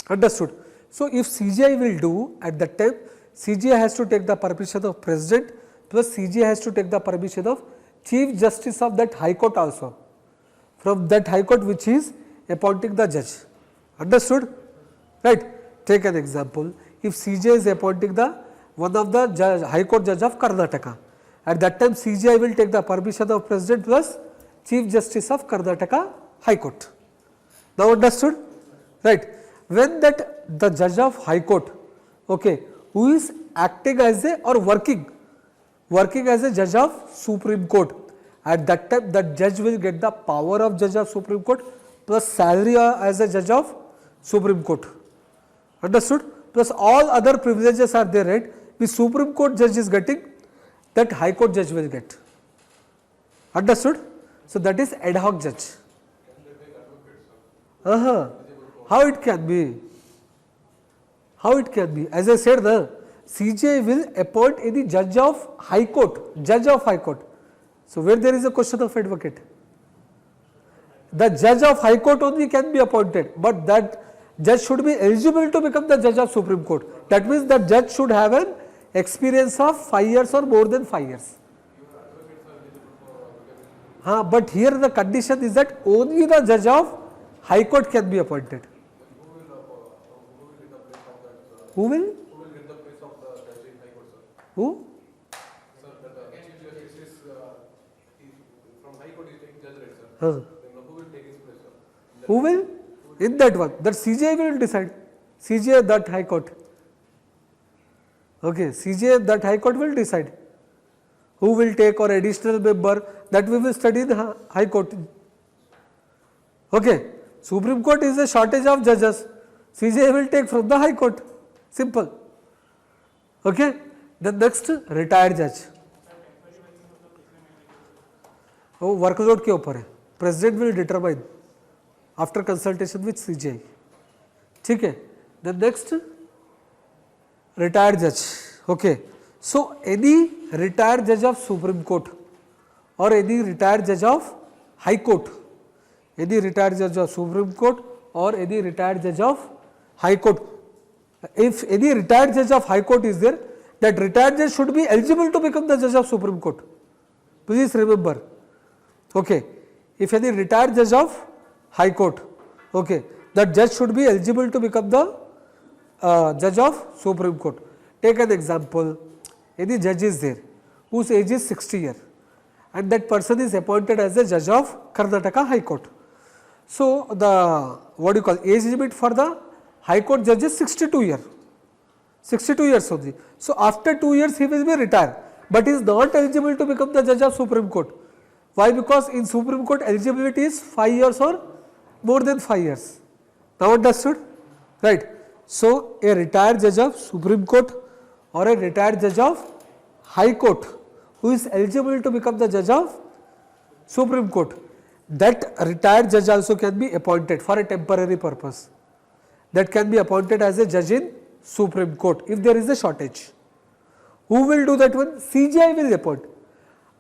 Understood? So, if CJI will do, at that time, CJI has to take the permission of President plus CJI has to take the permission of Chief Justice of that High Court also, from that High Court which is appointing the judge. Understood? Right. Take an example. If CJI is appointing the one of the High Court judge of Karnataka, at that time CJI will take the permission of President plus Chief Justice of Karnataka High Court. Now understood? Right. When that the judge of High Court, okay, who is acting as a or working as a judge of Supreme Court, at that time that judge will get the power of judge of Supreme Court plus salary as a judge of Supreme Court. Understood? Plus all other privileges are there, right, which Supreme Court judge is getting, that High Court judge will get. Understood? So, that is ad hoc judge. How it can be? How it can be? As I said, the CJI will appoint any judge of High Court, judge of High Court. So, where there is a question of advocate, the judge of High Court only can be appointed, but that judge should be eligible to become the judge of Supreme Court. That means that judge should have an experience of 5 years or more than 5 years. But here the condition is that only the judge of High Court can be appointed. Who will? get the place of the judge in High Court, sir? Who? Sir, the Chief Justice from High Court is taking judge, right, sir? Huh. Then who will take his place, sir? Who will? In that one, that CJI will decide. CJI that High Court. Okay, CJI that High Court will decide. Who will take or additional member, that we will study in High Court. Okay, Supreme Court is a shortage of judges. CJI will take from the High Court. Simple. Okay. The next, retired judge. वो workload के ऊपर है. President will determine after consultation with CJI. ठीक है. The next, retired judge. Okay. So any retired judge of Supreme Court or any retired judge of High Court, any retired judge of Supreme Court or any retired judge of High Court, if any retired judge of High Court is there, that retired judge should be eligible to become the judge of Supreme Court. Please remember. Okay. If any retired judge of High Court, okay, that judge should be eligible to become the judge of Supreme Court. Take an example. Any judge is there whose age is 60 years and that person is appointed as a judge of Karnataka High Court. So, the what do you call age limit for the High Court judge is 62 years, 62 years only. So, after 2 years he will be retired, but is not eligible to become the judge of Supreme Court. Why? Because in Supreme Court eligibility is 5 years or more than 5 years. Now understood? Right. So a retired judge of Supreme Court or a retired judge of High Court who is eligible to become the judge of Supreme Court, that retired judge also can be appointed for a temporary purpose. That can be appointed as a judge in Supreme Court if there is a shortage. Who will do that one? CJI will appoint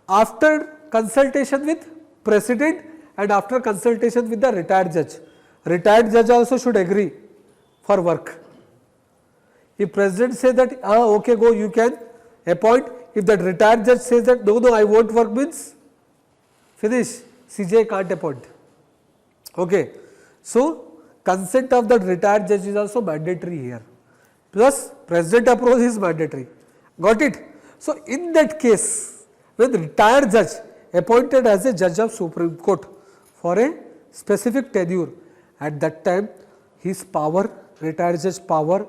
after consultation with President and after consultation with the retired judge. Retired judge also should agree for work. If President says that okay, go, you can appoint, if that retired judge says that no, I won't work, means finish, CJI can't appoint. Okay. So consent of that retired judge is also mandatory here, plus President approval is mandatory. Got it? So in that case, when retired judge appointed as a judge of Supreme Court for a specific tenure, at that time his power, retired judge power,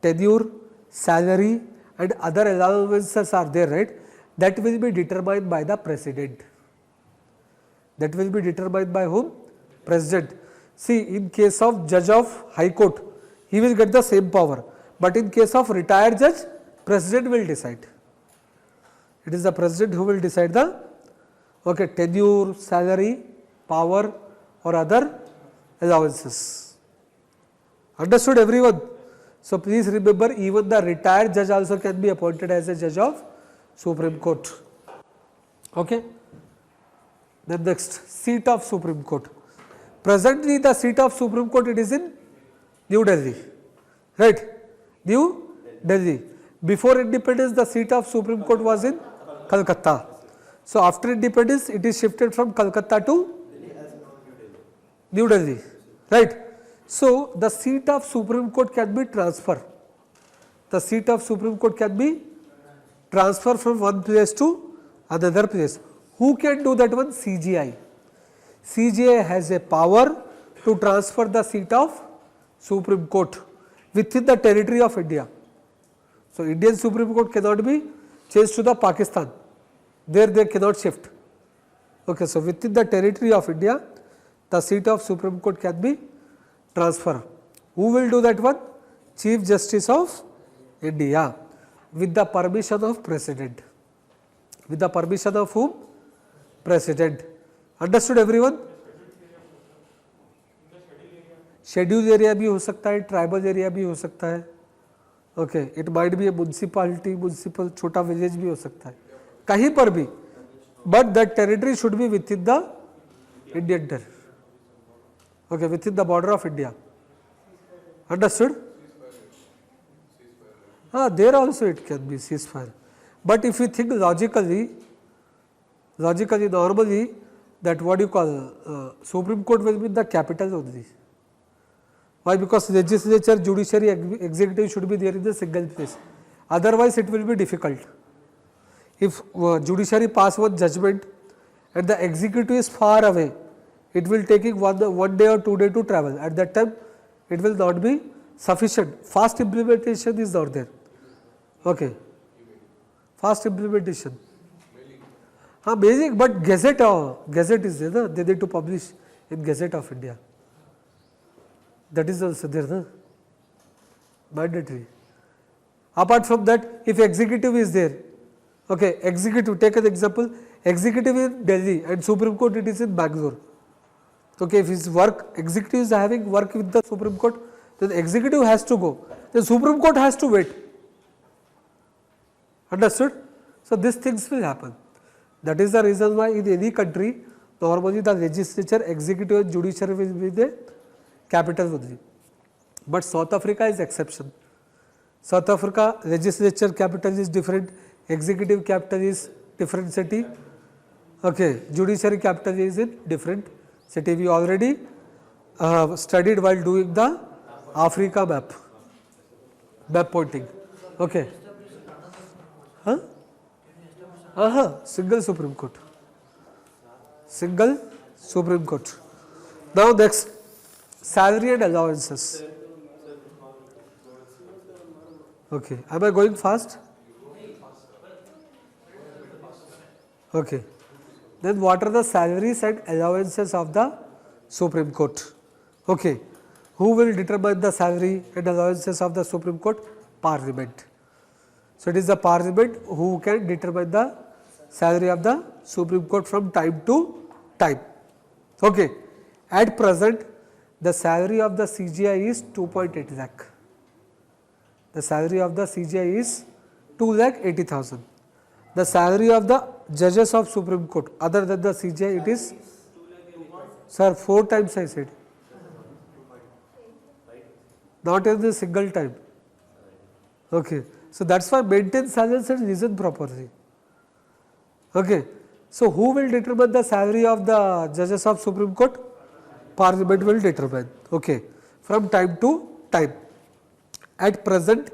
tenure, salary and other allowances are there, right? That will be determined by the President. That will be determined by whom? President. See, in case of judge of High Court, he will get the same power, but in case of retired judge, President will decide. It is the President who will decide the tenure, salary, power or other allowances. Understood everyone? So please remember, even the retired judge also can be appointed as a judge of Supreme Court. Okay. Then next, seat of Supreme Court. Presently the seat of Supreme Court, it is in New Delhi, right? New Delhi. Before independence the seat of Supreme Court was in Calcutta. So after independence it is shifted from Calcutta to New Delhi, right? So the seat of Supreme Court can be transferred. The seat of Supreme Court can be transferred from one place to another place. Who can do that one? CJI. CJI has a power to transfer the seat of Supreme Court within the territory of India. So Indian Supreme Court cannot be changed to the Pakistan. There they cannot shift. Okay, so within the territory of India, the seat of Supreme Court can be transferred. Who will do that one? Chief Justice of India, with the permission of President. With the permission of whom? President. Understood everyone? Scheduled area भी हो सकता है, tribal area भी हो सकता है. Okay, it might be A municipality, municipal छोटा village भी हो सकता है, कहीं पर भी, but that territory should be with in the Indian territory. Okay, within the border of India. Understood? There also it can be ceasefire. But if you think logically, normally, that what you call Supreme Court will be in the capital only. Why? Because legislature, judiciary, executive should be there in the single place. Otherwise, it will be difficult. If judiciary pass one judgment and the executive is far away, it will take one day or 2 days to travel. At that time, it will not be sufficient. Fast implementation is not there. Okay. Fast implementation. Basic, but Gazette is there. They need to publish in Gazette of India. That is also there. No? Mandatory. Apart from that, if executive is there, okay, executive, take an example, executive in Delhi and Supreme Court it is in Bangalore. Okay, if his executive is having work with the Supreme Court, then executive has to go. The Supreme Court has to wait. Understood? So these things will happen. That is the reason why in any country, normally the legislature, executive and judiciary will be the capital only. But South Africa is exception. South Africa legislature capital is different, executive capital is different city. Okay, judiciary capital is in different city. We already studied while doing the Africa map pointing. Okay. Single Supreme Court. Single Supreme Court. Now next, salary and allowances. Okay, am I going fast? Okay. Then what are the salaries and allowances of the Supreme Court? Okay. Who will determine the salary and allowances of the Supreme Court? Parliament. So it is the Parliament who can determine the salary of the Supreme Court from time to time. Okay. At present, the salary of the CGI is 2.8 lakh. The salary of the CGI is 2,80,000. The salary of the judges of Supreme Court, other than the CGI, it is, sir, 4 times I said, not in the single time. Okay. So that's why maintain silence and listen properly. Okay. So who will determine the salary of the judges of Supreme Court? Parliament will determine. Okay. From time to time. At present,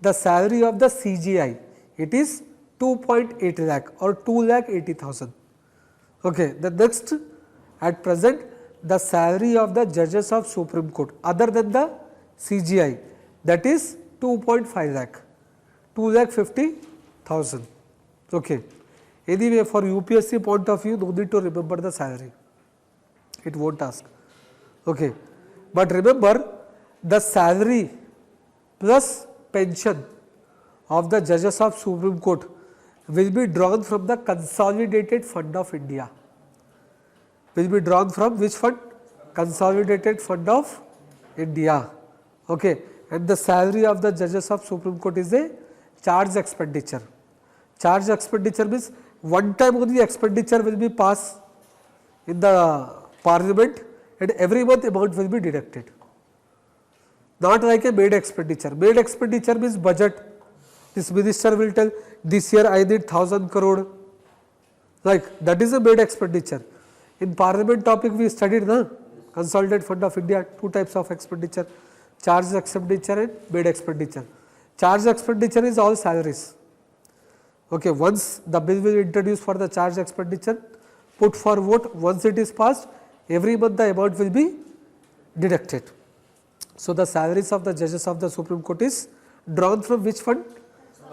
the salary of the CGI, it is 2.8 lakh or 2,80,000. Okay. The next, at present, the salary of the judges of Supreme Court, other than the CGI, that is 2.5 lakh. 2,50,000. Okay. Anyway, for UPSC point of view, no need to remember the salary. It won't ask. Okay. But remember, the salary plus pension of the judges of Supreme Court will be drawn from the Consolidated Fund of India. Will be drawn from which fund? Consolidated Fund of India. Okay. And the salary of the judges of Supreme Court is a charge expenditure. Charge expenditure means one time only expenditure will be passed in the Parliament and every month amount will be deducted. Not like a made expenditure. Made expenditure means budget. This minister will tell, this year I need 1,000 crore. Like that is a made expenditure. In Parliament topic we studied, na? Consolidated Fund of India, 2 types of expenditure. Charge expenditure and made expenditure. Charge expenditure is all salaries. Okay, once the bill will introduce for the charge expenditure, put for vote, once it is passed, every month the amount will be deducted. So the salaries of the judges of the Supreme Court is drawn from which fund?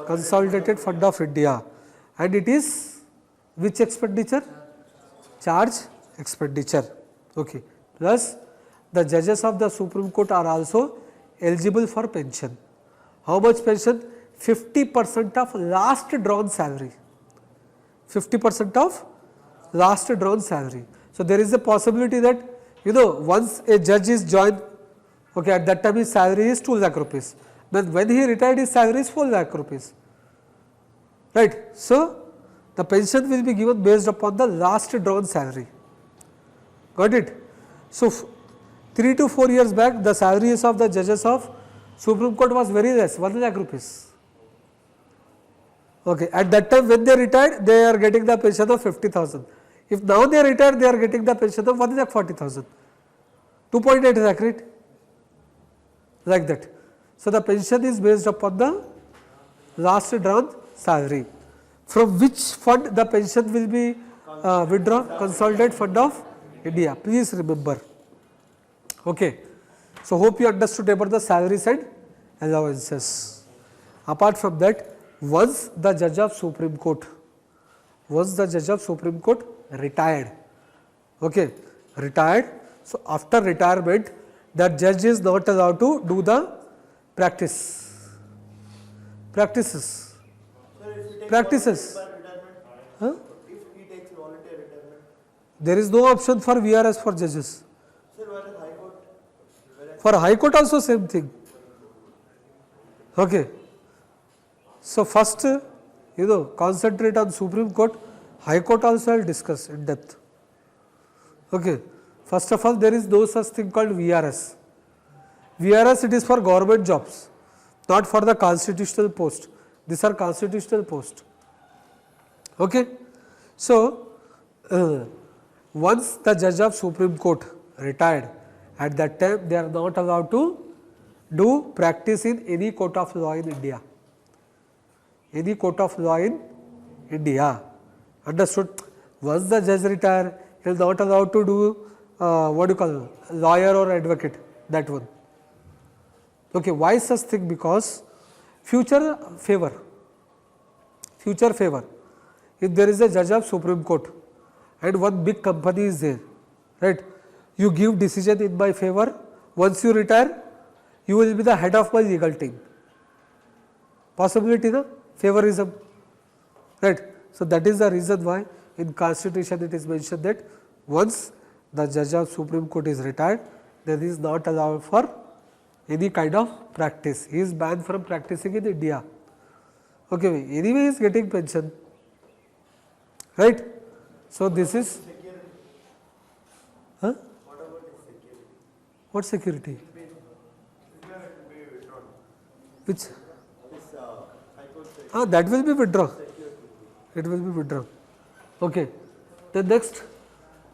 Consolidated Fund of India. And it is which expenditure? Charge expenditure. Okay. Plus the judges of the Supreme Court are also eligible for pension. How much pension? 50% of last drawn salary. 50% of last drawn salary. So there is a possibility that, once a judge is joined, okay, at that time his salary is 2 lakh rupees. Then when he retired, his salary is 4 lakh rupees. Right. So the pension will be given based upon the last drawn salary. Got it? So 3 to 4 years back, the salaries of the judges of Supreme Court was very less, 1 lakh rupees. Okay. At that time when they retired, they are getting the pension of 50,000. If now they are retired, they are getting the pension of 1,40,000. 2.8 lakh, right? Like that. So the pension is based upon the last drawn salary. From which fund the pension will be withdrawn? Consolidated Fund of India. Please remember. Okay. So hope you understood about the salaries and allowances. Apart from that, once the judge of Supreme Court retired, okay, retired. So after retirement, that judge is not allowed to do the practices. Huh? If he takes voluntary retirement. There is no option for VRS for judges. Sir, what is High Court? For High Court also same thing. Okay. So first, concentrate on Supreme Court. High Court also I will discuss in depth. Okay. First of all, there is no such thing called VRS. VRS, it is for government jobs, not for the constitutional post. These are constitutional posts. Okay. So once the judge of Supreme Court retired, at that time they are not allowed to do practice in any court of law in India. Any court of law in India. Understood? Once the judge retire, he is not allowed to do lawyer or advocate, that one. Okay, why such thing? Because future favor. if there is a judge of Supreme Court and one big company is there, right? You give decision in my favor. Once you retire, you will be the head of my legal team. Possibility, na? Favorism, right? So that is the reason why in Constitution it is mentioned that once the judge of Supreme Court is retired, then he is not allowed for any kind of practice. He is banned from practicing in India. Okay, anyway he is getting pension, right? So this is, Security. huh? What about his security? What security? Security will be withdrawn. Which? This High Court security. That will be withdrawn. It will be withdrawn. Okay. The next,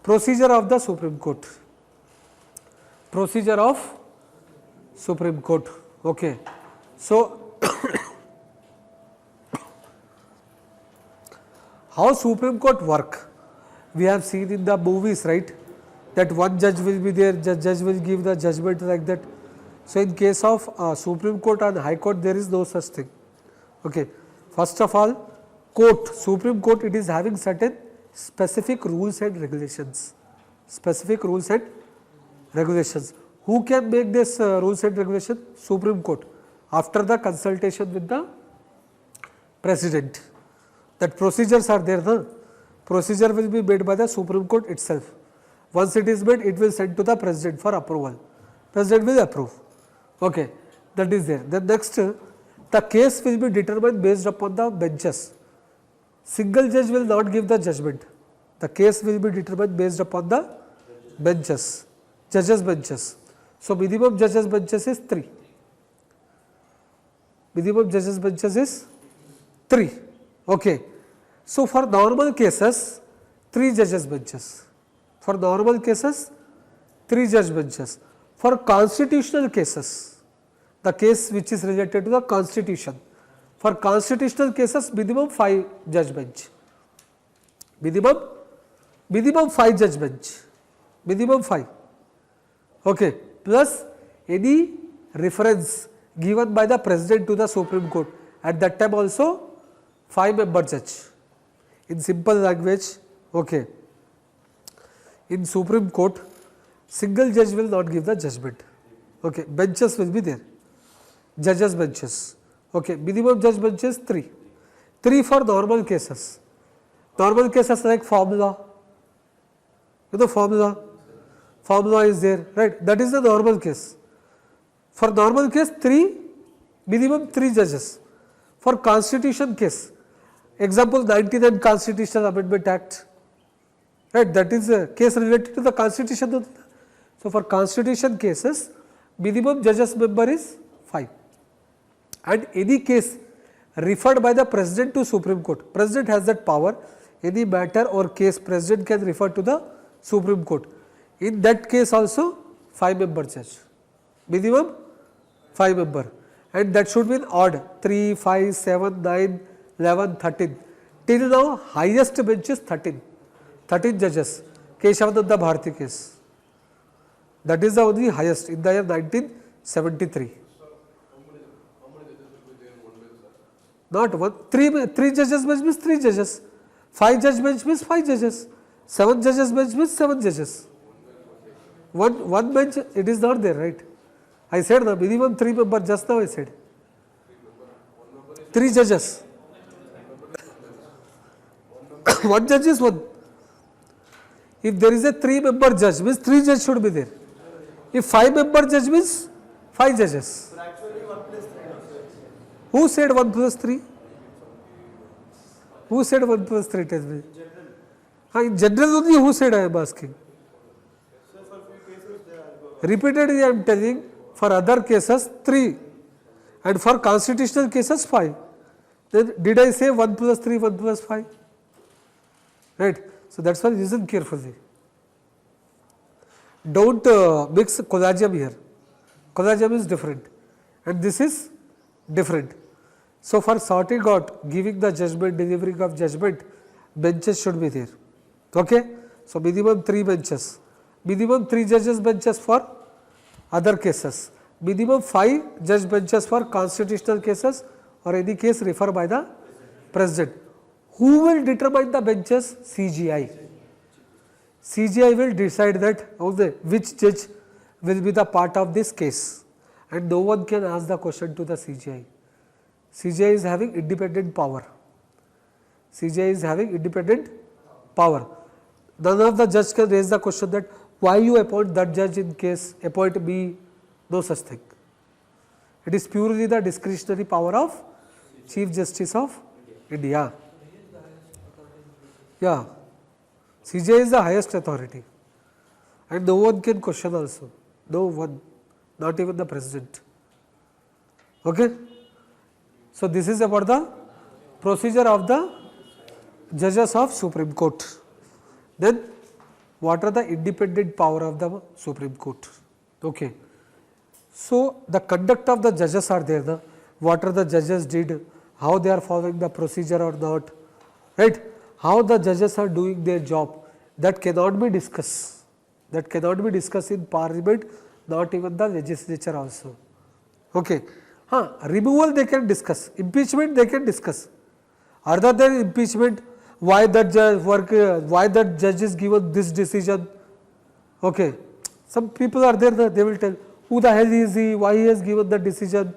procedure of the Supreme Court. Procedure of Supreme Court. Okay. So, how Supreme Court work? We have seen in the movies, right? That one judge will be there, judge will give the judgment like that. So, in case of Supreme Court and High Court, there is no such thing. Okay. First of all, court, Supreme Court, it is having certain specific rules and regulations. Specific rules and regulations. Who can make this rules and regulations? Supreme Court, after the consultation with the President. That procedures are there, no? Procedure will be made by the Supreme Court itself. Once it is made, it will send to the President for approval. President will approve. Okay, that is there. Then next, the case will be determined based upon the benches. Single judge will not give the judgment. The case will be determined based upon the benches, judges' benches. So, minimum judges' benches is 3. Minimum judges' benches is 3. Okay. So, for normal cases, 3 judges' benches. For normal cases, 3 judge benches. For constitutional cases, the case which is related to the constitution, for constitutional cases, minimum 5 judge bench. Minimum 5 judge bench. Minimum 5. Okay. Plus any reference given by the President to the Supreme Court. At that time also 5-member judge. In simple language, okay. In Supreme Court, single judge will not give the judgment. Okay. Benches will be there. Judges benches. Okay. Minimum judge benches 3. 3 for normal cases. Normal cases like formula. You know formula? Formula is there, right? That is the normal case. For normal case, minimum 3 judges. For constitution case, example 99 Constitutional Amendment Act, right? That is a case related to the constitution. So, for constitution cases, minimum judges member is 5. And any case referred by the President to Supreme Court, President has that power. Any matter or case, President can refer to the Supreme Court. In that case also 5-member judge, minimum 5-member, and that should be odd 3, 5, 7, 9, 11, 13. Till now highest bench is 13 judges, Keshavananda Bharati case. That is the only highest in the year 1973. Not one, 3 judges bench means 3 judges, 5 judge bench means 5 judges, 7 judges bench means 7 judges. One bench, it is not there, right? I said the minimum 3-member, just now I said. 3 judges. 1 judge is 1. If there is a 3-member judge, means 3 judges should be there. If 5-member judge means 5 judges. But actually 1 plus 3. Who said 1 plus 3? Who said 1 plus 3? Tell me. In general only who said I am asking. So for few cases there are go. Repeatedly I am telling, for other cases 3 and for constitutional cases 5. Then did I say 1 plus 3, 1 plus 5? Right. So that's why listen carefully. Don't mix collegium here. Collegium is different and this is different. So for sorting out, giving the judgment, delivering of judgment, benches should be there. Okay. So minimum 3 benches. Minimum 3 judges benches for other cases. Minimum 5 judge benches for constitutional cases or any case referred by the President. Who will determine the benches? CGI. CGI will decide that which judge will be the part of this case, and no one can ask the question to the CGI. CGI is having independent power. CGI is having independent power. None of the judge can raise the question that why you appoint that judge in case appoint me, no such thing. It is purely the discretionary power of Chief Justice of India. Yeah, CJI is the highest authority and no one can question also, no one, not even the president. Okay. So, this is about the procedure of the judges of Supreme Court. Then what are the independent power of the Supreme Court? Okay. So, the conduct of the judges are there, na? What are the judges did, how they are following the procedure or not, right? How the judges are doing their job, that cannot be discussed, that cannot be discussed in parliament, not even the legislature also. Okay. Removal they can discuss, impeachment they can discuss. Other than impeachment, why that judge is given this decision. Okay. Some people are there, they will tell who the hell is he, why he has given the decision.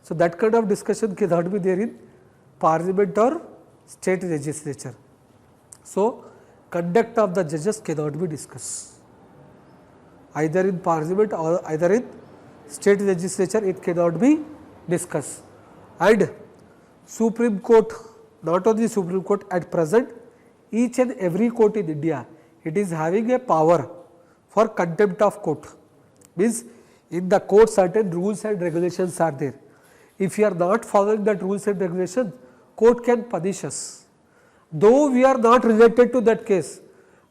So, that kind of discussion cannot be there in parliament or state legislature. So, conduct of the judges cannot be discussed. Either in parliament or either in state legislature, it cannot be discussed. And Supreme Court, not only Supreme Court, at present each and every court in India, it is having a power for contempt of court. Means in the court certain rules and regulations are there. If you are not following that rules and regulations, court can punish us. Though we are not related to that case,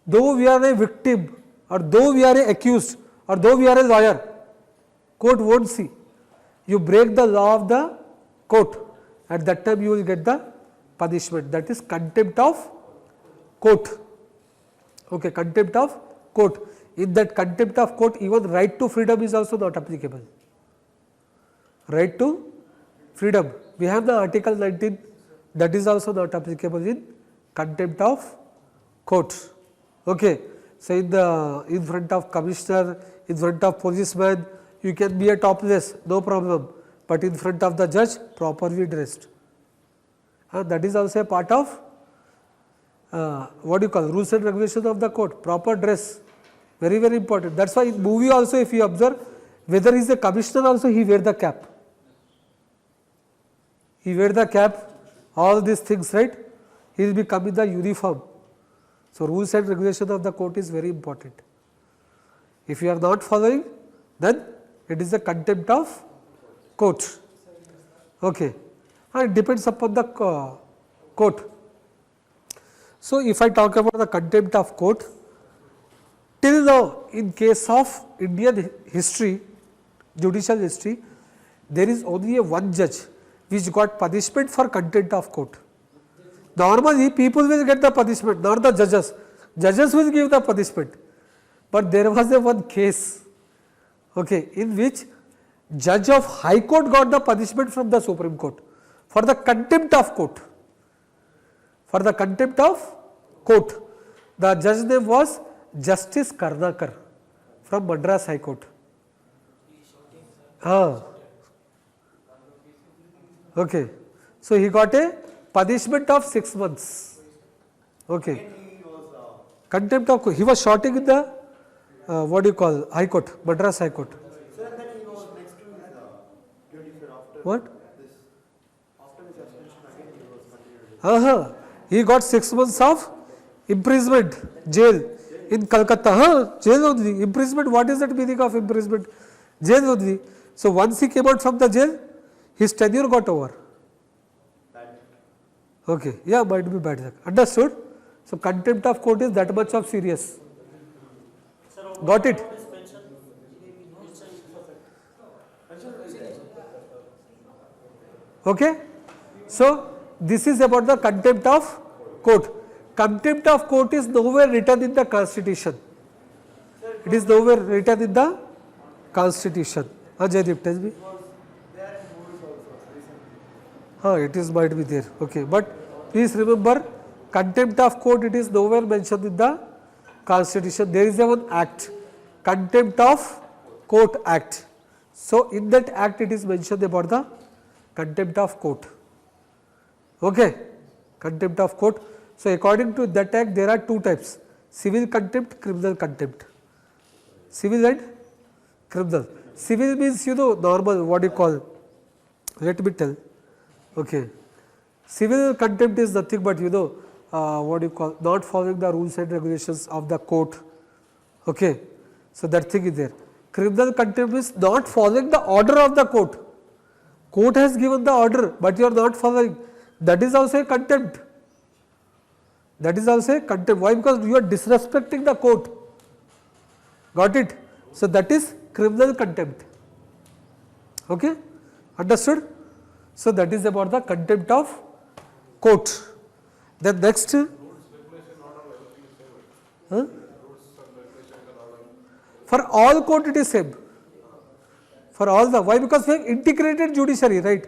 though we are a victim or though we are a accused or though we are a lawyer, court won't see. You break the law of the court, at that time you will get the punishment, that is contempt of court. Okay, contempt of court. In that contempt of court, even right to freedom is also not applicable. Right to freedom, we have the article 19, that is also not applicable in contempt of court. Okay. So, in front of commissioner, in front of policeman, you can be a topless, no problem, but in front of the judge, properly dressed. That is also a part of what do you call, rules and regulations of the court, proper dress, very very important. That is why in movie also, if you observe, whether he is a commissioner also, he wear the cap. He wear the cap, all these things, right? He will be coming in the uniform. So, rules and regulations of the court is very important. If you are not following, then it is a contempt of court. Okay. And it depends upon the court. So, if I talk about the contempt of court, till now in case of Indian history, judicial history, there is only one judge which got punishment for contempt of court. Normally people will get the punishment, not the judges. Judges will give the punishment. But there was a one case, okay, in which judge of High Court got the punishment from the Supreme Court for the contempt of court. For the contempt of court. The judge name was Justice Karnakar from Madras High Court. Okay. So, he got a punishment of 6 months. Okay. Contempt of court. He was shouting in the what do you call, High Court, Madras High Court. Sir, then he was next to his duty, sir, after What? this. After the suspension again he was continued with. He got 6 months of imprisonment, jail in Calcutta. Jail only. Imprisonment, what is that meaning of imprisonment? Jail only. So, once he came out from the jail, his tenure got over. Okay. Yeah, might be bad luck. Understood? So, contempt of court is that much of serious. Got it? Okay. So, this is about the contempt of court. Contempt of court is nowhere written in the constitution. It is nowhere written in the constitution. Jaydeep, tell me. It is might be there. Okay. But Please remember, contempt of court, it is nowhere mentioned in the constitution. There is a one act, Contempt of Court Act. So in that act it is mentioned about the contempt of court. Okay, contempt of court. So according to that act there are two types, civil contempt, criminal contempt. Civil and criminal. Civil means normal, what do you call, let me tell. Okay. Civil contempt is nothing but what do you call, not following the rules and regulations of the court. Okay. So that thing is there. Criminal contempt is not following the order of the court. Court has given the order but you are not following. That is also a contempt. That is also a contempt. Why? Because you are disrespecting the court. Got it? So that is criminal contempt. Okay? Understood? So that is about the contempt of court. Then next. Huh? For all court it is same. For all the, why? Because we have integrated judiciary, right?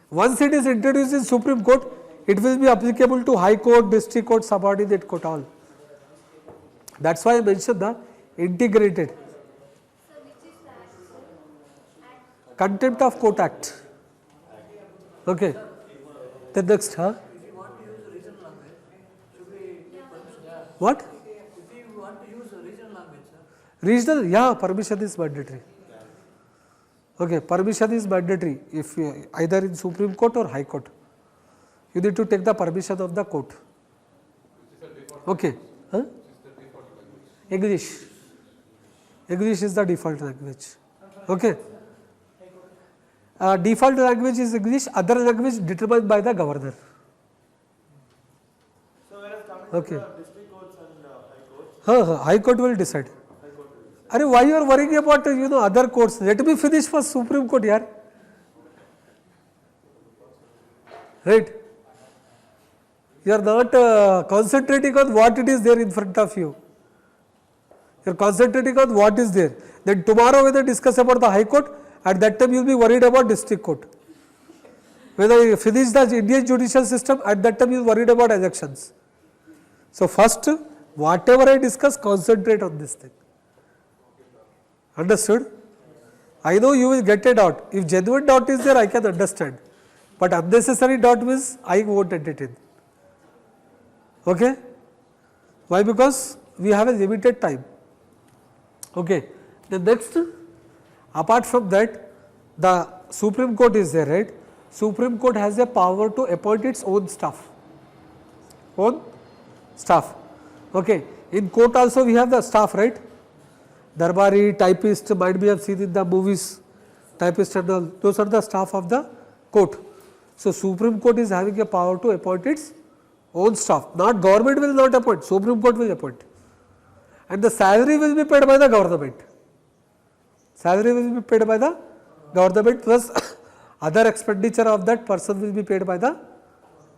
Once it is introduced in Supreme Court, it will be applicable to High Court, District Court, Subordinate Court, all. That is why I mentioned the integrated. Contempt of Court Act. Okay. The next, huh? If you want to use a regional language, should we take permission? What? If you want to use a regional language, sir. Regional, yeah, permission is mandatory. Okay, permission is mandatory if either in Supreme Court or High Court. You need to take the permission of the court. Okay. Huh? English. English is the default language. Okay. Default language is English, other language determined by the governor. So whereas coming Okay. to the district courts and high courts, High Court will decide. Are why you are worrying about other courts? Let me finish first Supreme Court, yaar. Right? You are not concentrating on what it is there in front of you. You are concentrating on what is there. Then tomorrow when they discuss about the High Court, at that time you will be worried about District Court. When I finish the Indian judicial system, at that time you will be worried about elections. So first, whatever I discuss, concentrate on this thing. Understood? I know you will get a doubt. If genuine doubt is there, I can understand. But unnecessary doubt means I won't entertain. Okay? Why? Because we have a limited time. Okay. The next, apart from that, the Supreme Court is there, right? Supreme Court has a power to appoint its own staff. Own staff. Okay. In court also we have the staff, right? Darbari, typist, might be have seen in the movies, typist and all, those are the staff of the court. So Supreme Court is having a power to appoint its own staff. Not government will not appoint, Supreme Court will appoint. And the salary will be paid by the government. Salary will be paid by the government plus other expenditure of that person will be paid by the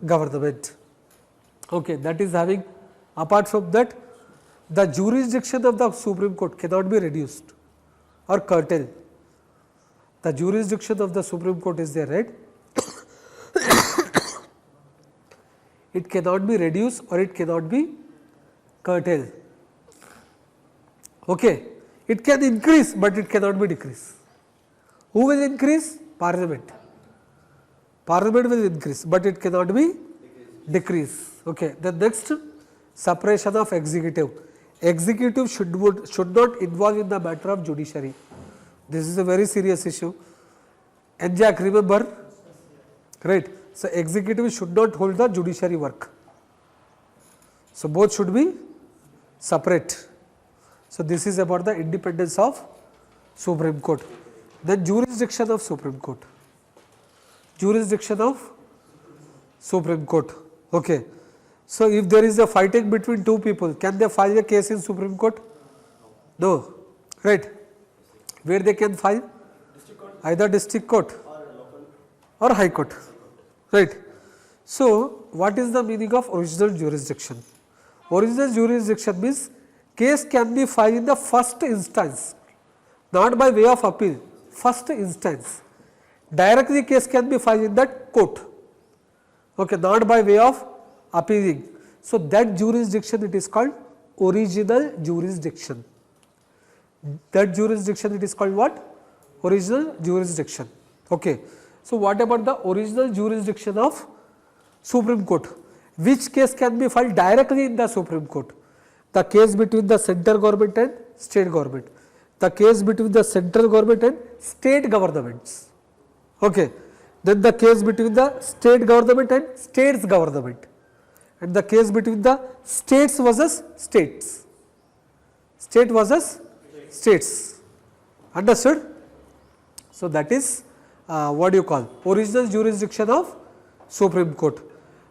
government. Okay, that is having, apart from that, the jurisdiction of the Supreme Court cannot be reduced or curtailed. The jurisdiction of the Supreme Court is there, right? It cannot be reduced or it cannot be curtailed. Okay. It can increase but it cannot be decreased. Who will increase? Parliament. Parliament will increase but it cannot be decrease. Okay. The next, separation of executive. Executive should not involve in the matter of judiciary. This is a very serious issue. And Jack, remember, right? So executive should not hold the judiciary work. So both should be separate. So this is about the independence of Supreme Court. Then jurisdiction of Supreme Court. Jurisdiction of Supreme Court. Okay. So if there is a fighting between two people, can they file a case in Supreme Court? No. Right. Where they can file? Either district court or high court. Right. So what is the meaning of original jurisdiction? Original jurisdiction means case can be filed in the first instance, not by way of appeal, first instance. Directly case can be filed in that court. okay, not by way of appealing. So, that jurisdiction it is called original jurisdiction. That jurisdiction it is called what? Original jurisdiction. Okay. So, what about the original jurisdiction of Supreme Court? Which case can be filed directly in the Supreme Court? The case between the central government and state government. The case between the central government and state governments. Okay. Then the case between the state government and states government. And the case between the states versus states. State versus states. Understood? So, that is what do you call original jurisdiction of Supreme Court.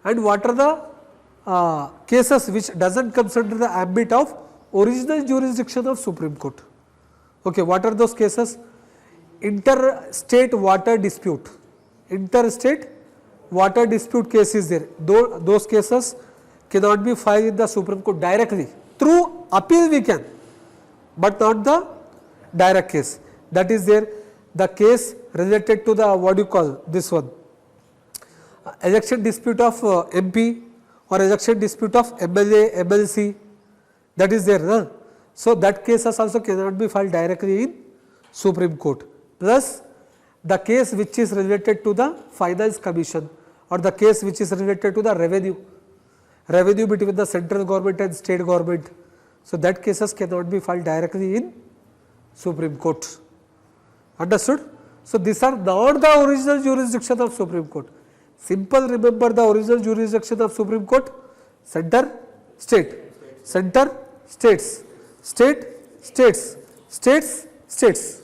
And what are the cases which does not comes under the ambit of original jurisdiction of Supreme Court? Okay, what are those cases? Interstate water dispute. Interstate water dispute case is there. Those cases cannot be filed in the Supreme Court directly. Through appeal we can, but not the direct case. That is there. The case related to the what do you call this one? Election dispute of MP or election dispute of MLA, MLC, that is there. No? So, that cases also cannot be filed directly in Supreme Court. Plus, the case which is related to the Finance Commission or the case which is related to the revenue between the central government and state government. So, that cases cannot be filed directly in Supreme Court. Understood? So, these are not the original jurisdiction of Supreme Court. Simple remember the original jurisdiction of Supreme Court: center, state, center, states, state, states, states, states.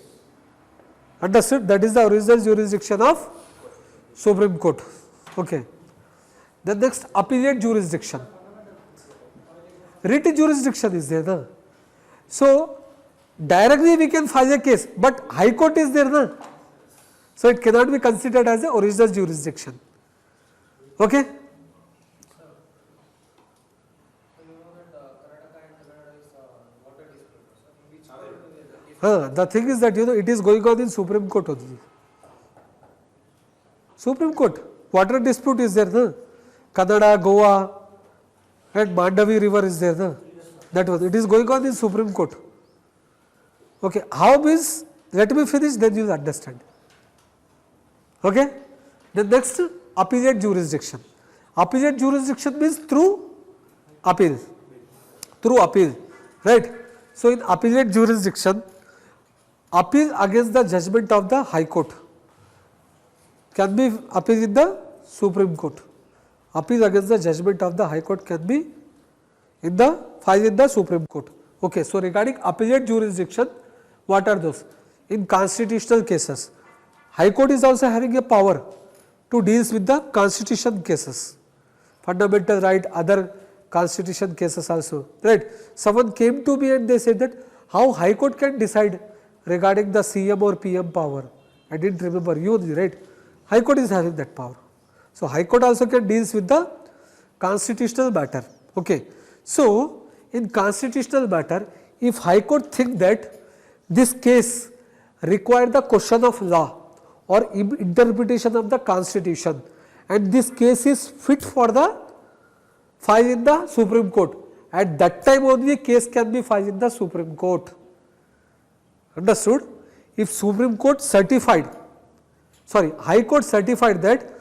Understood? That is the original jurisdiction of Supreme Court. Okay. The next, appellate jurisdiction. Writ jurisdiction is there. Na? So, directly we can file a case, but High Court is there. Na? So, it cannot be considered as a original jurisdiction. Okay? The thing is that it is going on in Supreme Court only. Supreme Court, water dispute is there. Na? Kannada, Goa and Mandavi river is there. Na? That was, it is going on in Supreme Court. Okay, how means, let me finish, then you will understand. Okay? The next, appellate jurisdiction. Appellate jurisdiction means through appeal. Through appeal, right? So, in appellate jurisdiction, appeal against the judgment of the High Court can be appealed in the Supreme Court. Appeal against the judgment of the High Court can be filed in the Supreme Court. Okay, so regarding appellate jurisdiction, what are those? In constitutional cases, High Court is also having a power to deal with the constitution cases, fundamental right, other constitution cases also, right. Someone came to me and they said that how High Court can decide regarding the CM or PM power. I did not remember, you right. High Court is having that power. So, High Court also can deal with the constitutional matter. Okay. So, in constitutional matter, if High Court think that this case require the question of law or interpretation of the constitution and this case is fit for the file in the Supreme Court, at that time only case can be filed in the Supreme Court. Understood? If Supreme Court certified, High Court certified that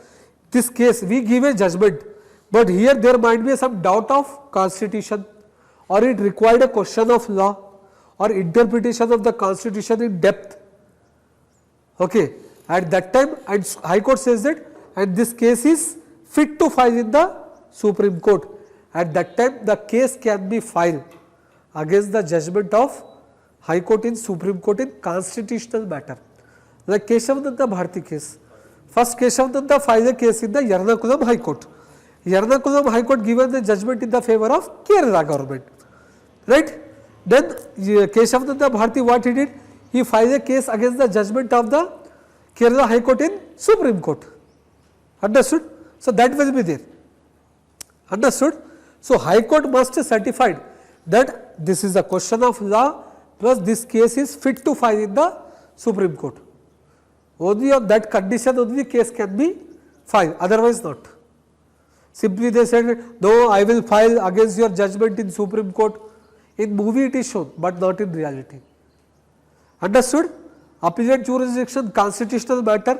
this case we give a judgment, but here there might be some doubt of constitution or it required a question of law or interpretation of the constitution in depth. Okay. At that time, and High Court says that and this case is fit to file in the Supreme Court. At that time the case can be filed against the judgment of High Court in Supreme Court in constitutional matter. Like Keshavananda Bharti case. First Keshavananda filed a case in the Ernakulam High Court. Ernakulam High Court given the judgment in the favor of Kerala government. Right? Then Keshavananda Bharti what he did? He filed a case against the judgment of the Kerala High Court in Supreme Court. Understood? So, that will be there. Understood? So, High Court must certify that this is a question of law plus this case is fit to file in the Supreme Court. Only on that condition only case can be filed, otherwise not. Simply they said, no, I will file against your judgment in Supreme Court. In movie it is shown, but not in reality. Understood? Appellate jurisdiction, constitutional matter.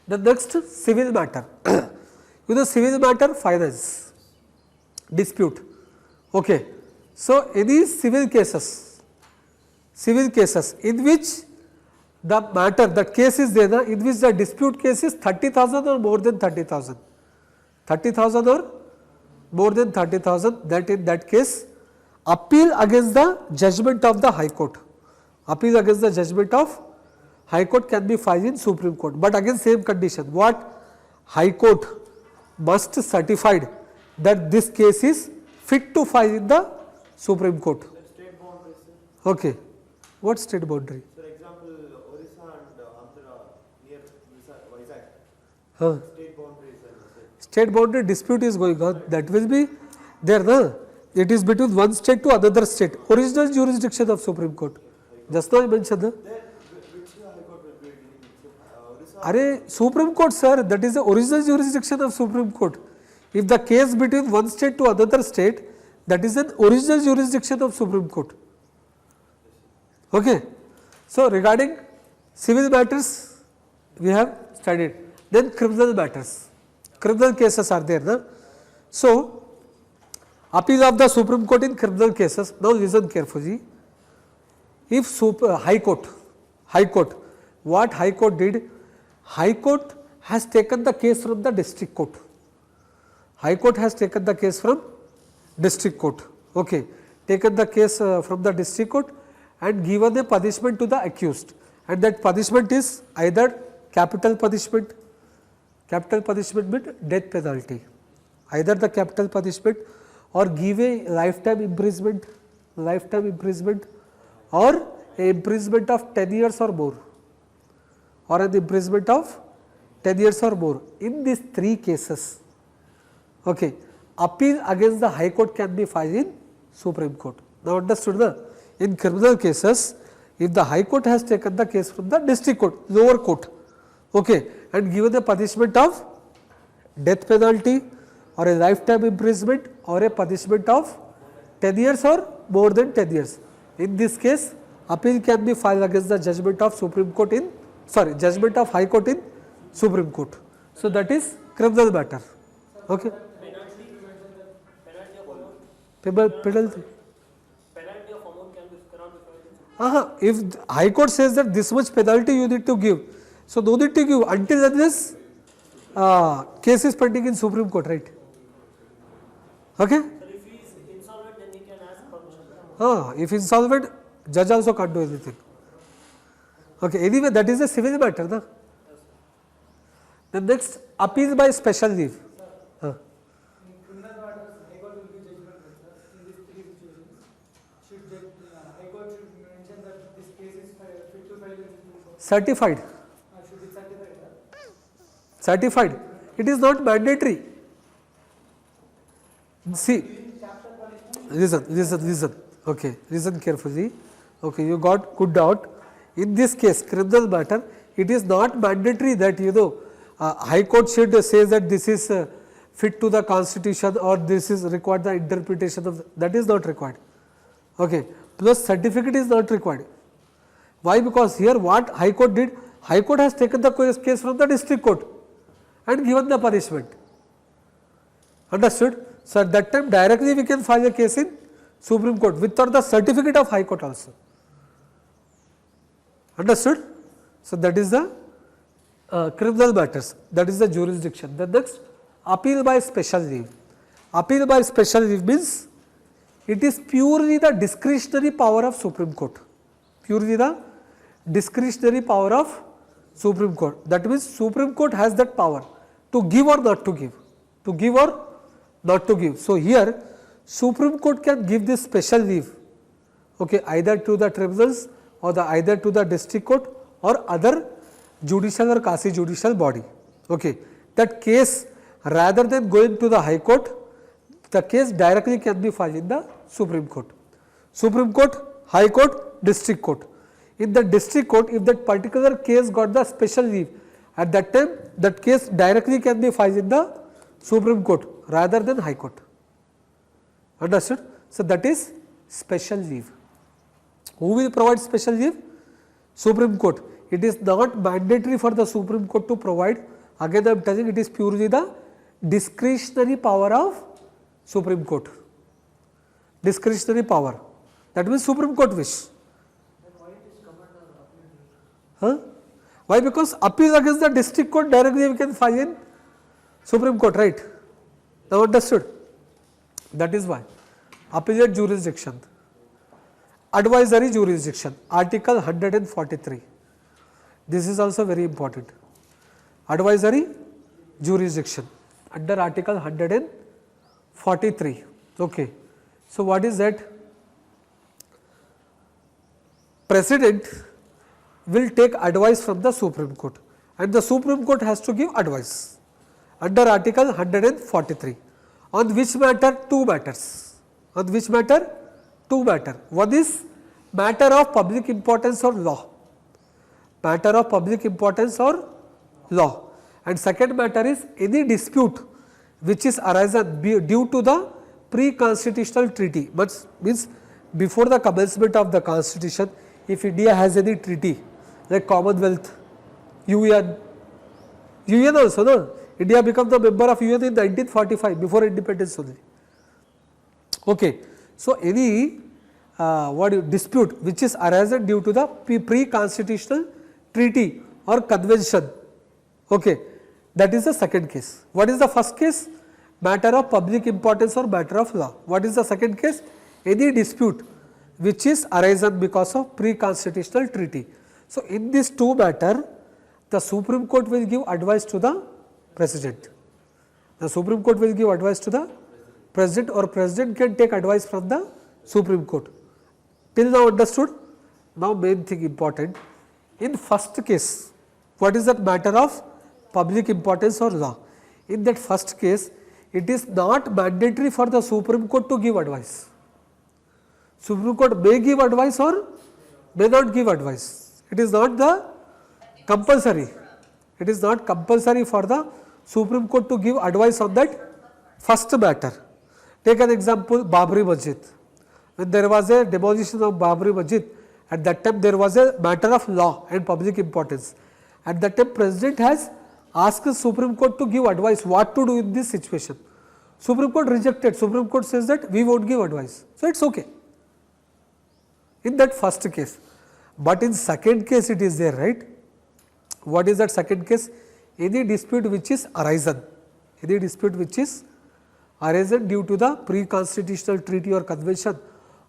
The next, civil matter. You know, civil matter, finance, dispute. Okay. So, any civil cases in which the matter, the case is there, in which the dispute case is 30,000 or more than 30,000. 30,000 or more than 30,000, that in that case, appeal against the judgment of the High Court. Appeal against the judgment of High Court can be filed in Supreme Court, but again same condition. What? High Court must certify that this case is fit to file in the Supreme Court. State boundaries, sir. Okay. What state boundary? For example, Orissa and Andhra near Vizag. Huh. State boundaries and State boundary dispute is going on, that will be there, no? It is between one state to another state. Original jurisdiction of Supreme Court. Just now I mentioned. then which High Court will be dealing with? Orissa. Are Supreme Court, sir, that is the original jurisdiction of Supreme Court. If the case between one state to another state, that is an original jurisdiction of Supreme Court. Okay. So, regarding civil matters, we have studied. Then criminal matters, criminal cases are there. No? So, appeal of the Supreme Court in criminal cases. Now, listen carefully. If High Court, what High Court did? High Court has taken the case from the District Court. High Court has taken the case from District Court. Okay. Taken the case from the District Court and given a punishment to the accused, and that punishment is either capital punishment means death penalty, either the capital punishment or give a lifetime imprisonment or a imprisonment of 10 years or more, or an imprisonment of 10 years or more. In these three cases, okay, appeal against the High Court can be filed in Supreme Court. Now understood, na? In criminal cases, if the High Court has taken the case from the District Court, lower court, okay, and given a punishment of death penalty or a lifetime imprisonment or a punishment of 10 years or more than 10 years. In this case, appeal can be filed against the judgment of judgment of High Court in Supreme Court. So that is criminal matter. Okay. Penalty. Penalty of amount can be cannot be filed in If High Court says that this much penalty you need to give, so no need to give until unless case is pending in Supreme Court, right? Okay? Sir, if he is insolvent, then he can ask permission. If insolvent, judge also can't do anything. Okay, anyway, that is a civil matter, na? The next, appeal by special leave. In criminal matters, High Court will be judgment in these three situations. High Court should mention that this case is fit to file in Supreme Court. Certified. Should be certified. Certified. It is not mandatory. See, listen. Okay, listen carefully. Okay, you got good doubt. In this case, criminal matter, it is not mandatory that High Court should say that this is fit to the constitution or this is required the interpretation of that is not required. Okay, plus certificate is not required. Why? Because here what High Court did, High Court has taken the case from the District Court and given the punishment. Understood? So at that time directly we can file a case in Supreme Court without the certificate of High Court also. Understood? So that is the criminal matters, that is the jurisdiction. The next, appeal by special leave. Appeal by special leave means it is purely the discretionary power of Supreme Court. Purely the discretionary power of Supreme Court. That means Supreme Court has that power to give or not to give. To give or not to give. So here Supreme Court can give this special leave, okay, either to the tribunals or either to the District Court or other judicial or quasi judicial body. Okay. That case, rather than going to the High Court, the case directly can be filed in the Supreme Court. Supreme Court, High Court, District Court. In the District Court, if that particular case got the special leave, at that time that case directly can be filed in the Supreme Court. rather than High Court. Understood? So, that is special leave. Who will provide special leave? Supreme Court. It is not mandatory for the Supreme Court to provide. Again I am telling, it is purely the discretionary power of Supreme Court. Discretionary power. That means Supreme Court wish. Huh? Why? Because appeal against the district court directly we can file in Supreme Court, right? Now understood? That is why. Appellate jurisdiction. Advisory jurisdiction, Article 143. This is also very important. Advisory jurisdiction under Article 143. Okay. So, what is that? President will take advice from the Supreme Court and the Supreme Court has to give advice under Article 143. On which matter? Two matters. On which matter? Two matter. One is matter of public importance or law. Matter of public importance or law. And second matter is any dispute which is arisen due to the pre-constitutional treaty. But means before the commencement of the constitution, if India has any treaty like Commonwealth, UN also, no? India became the member of UN in 1945 before independence only. Okay. So, any dispute which is arisen due to the pre-constitutional treaty or convention, okay, that is the second case. What is the first case? Matter of public importance or matter of law. What is the second case? Any dispute which is arisen because of pre-constitutional treaty. So, in these two matter, the Supreme Court will give advice to the President. The Supreme Court will give advice to the President or President can take advice from the Supreme Court. Till now understood? Now main thing important. In first case, what is that matter of public importance or law? In that first case, it is not mandatory for the Supreme Court to give advice. Supreme Court may give advice or may not give advice. It is not the compulsory. It is not compulsory for the Supreme Court to give advice on that first matter. Take an example, Babri Masjid. When there was a demolition of Babri Masjid, at that time there was a matter of law and public importance. At that time President has asked the Supreme Court to give advice what to do in this situation. Supreme Court rejected. Supreme Court says that we won't give advice. So, it is okay in that first case. But in second case it is there, right? What is that second case? Any dispute which is arisen. Any dispute which is arisen due to the pre-constitutional treaty or convention.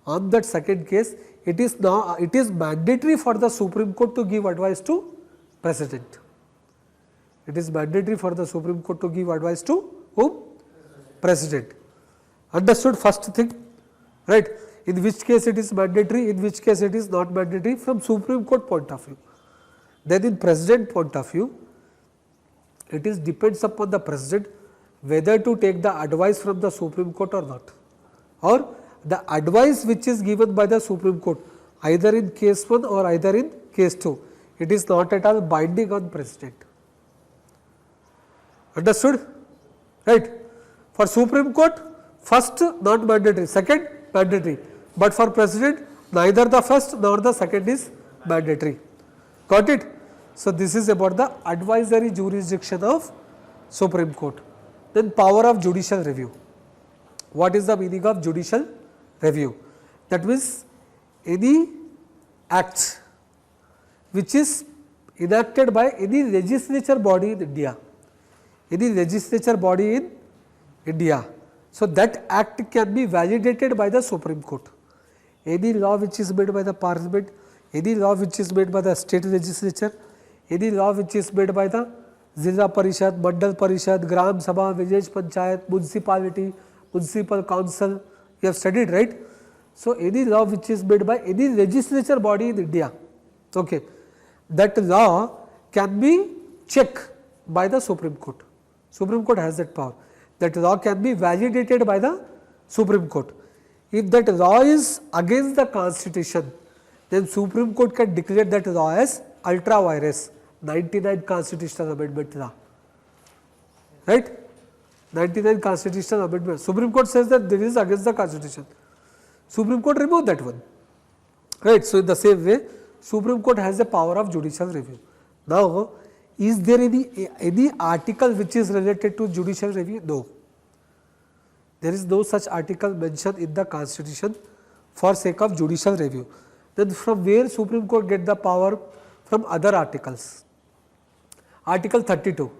On that second case, it is mandatory for the Supreme Court to give advice to President. It is mandatory for the Supreme Court to give advice to whom? President. Understood first thing, right? In which case it is mandatory, in which case it is not mandatory from Supreme Court point of view. Then in President point of view, it is depends upon the President whether to take the advice from the Supreme Court or not, or the advice which is given by the Supreme Court either in case 1 or either in case 2, it is not at all binding on President. Understood? Right. For Supreme Court, first not mandatory, second mandatory, but for President neither the first nor the second is mandatory. Got it? So, this is about the advisory jurisdiction of Supreme Court. Then power of judicial review. What is the meaning of judicial review? That means any act which is enacted by any legislature body in India, any legislature body in India. So, that act can be validated by the Supreme Court. Any law which is made by the Parliament, any law which is made by the state legislature, any law which is made by the Zilla Parishad, Mandal Parishad, Gram Sabha, Village Panchayat, municipality, municipal council, you have studied, right? So, any law which is made by any legislature body in India, okay, that law can be checked by the Supreme Court. Supreme Court has that power. That law can be validated by the Supreme Court. If that law is against the constitution, then Supreme Court can declare that law as ultra vires, 99 constitutional amendment law, right. 99 constitutional amendment. Supreme Court says that this is against the constitution. Supreme Court removed that one. Right. So in the same way, Supreme Court has the power of judicial review. Now, is there any article which is related to judicial review? No. There is no such article mentioned in the constitution for sake of judicial review. Then from where Supreme Court get the power? From other articles. Article 32.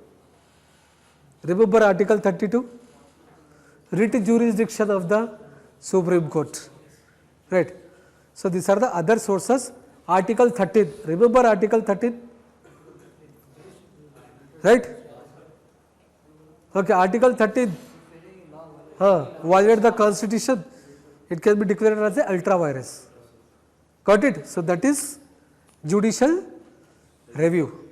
Remember Article 32? Writ jurisdiction of the Supreme Court. Right. So these are the other sources. Article 13. Remember Article 13? Right? Okay, Article 13. Violate the constitution, it can be declared as a ultra virus. Got it? So that is judicial review.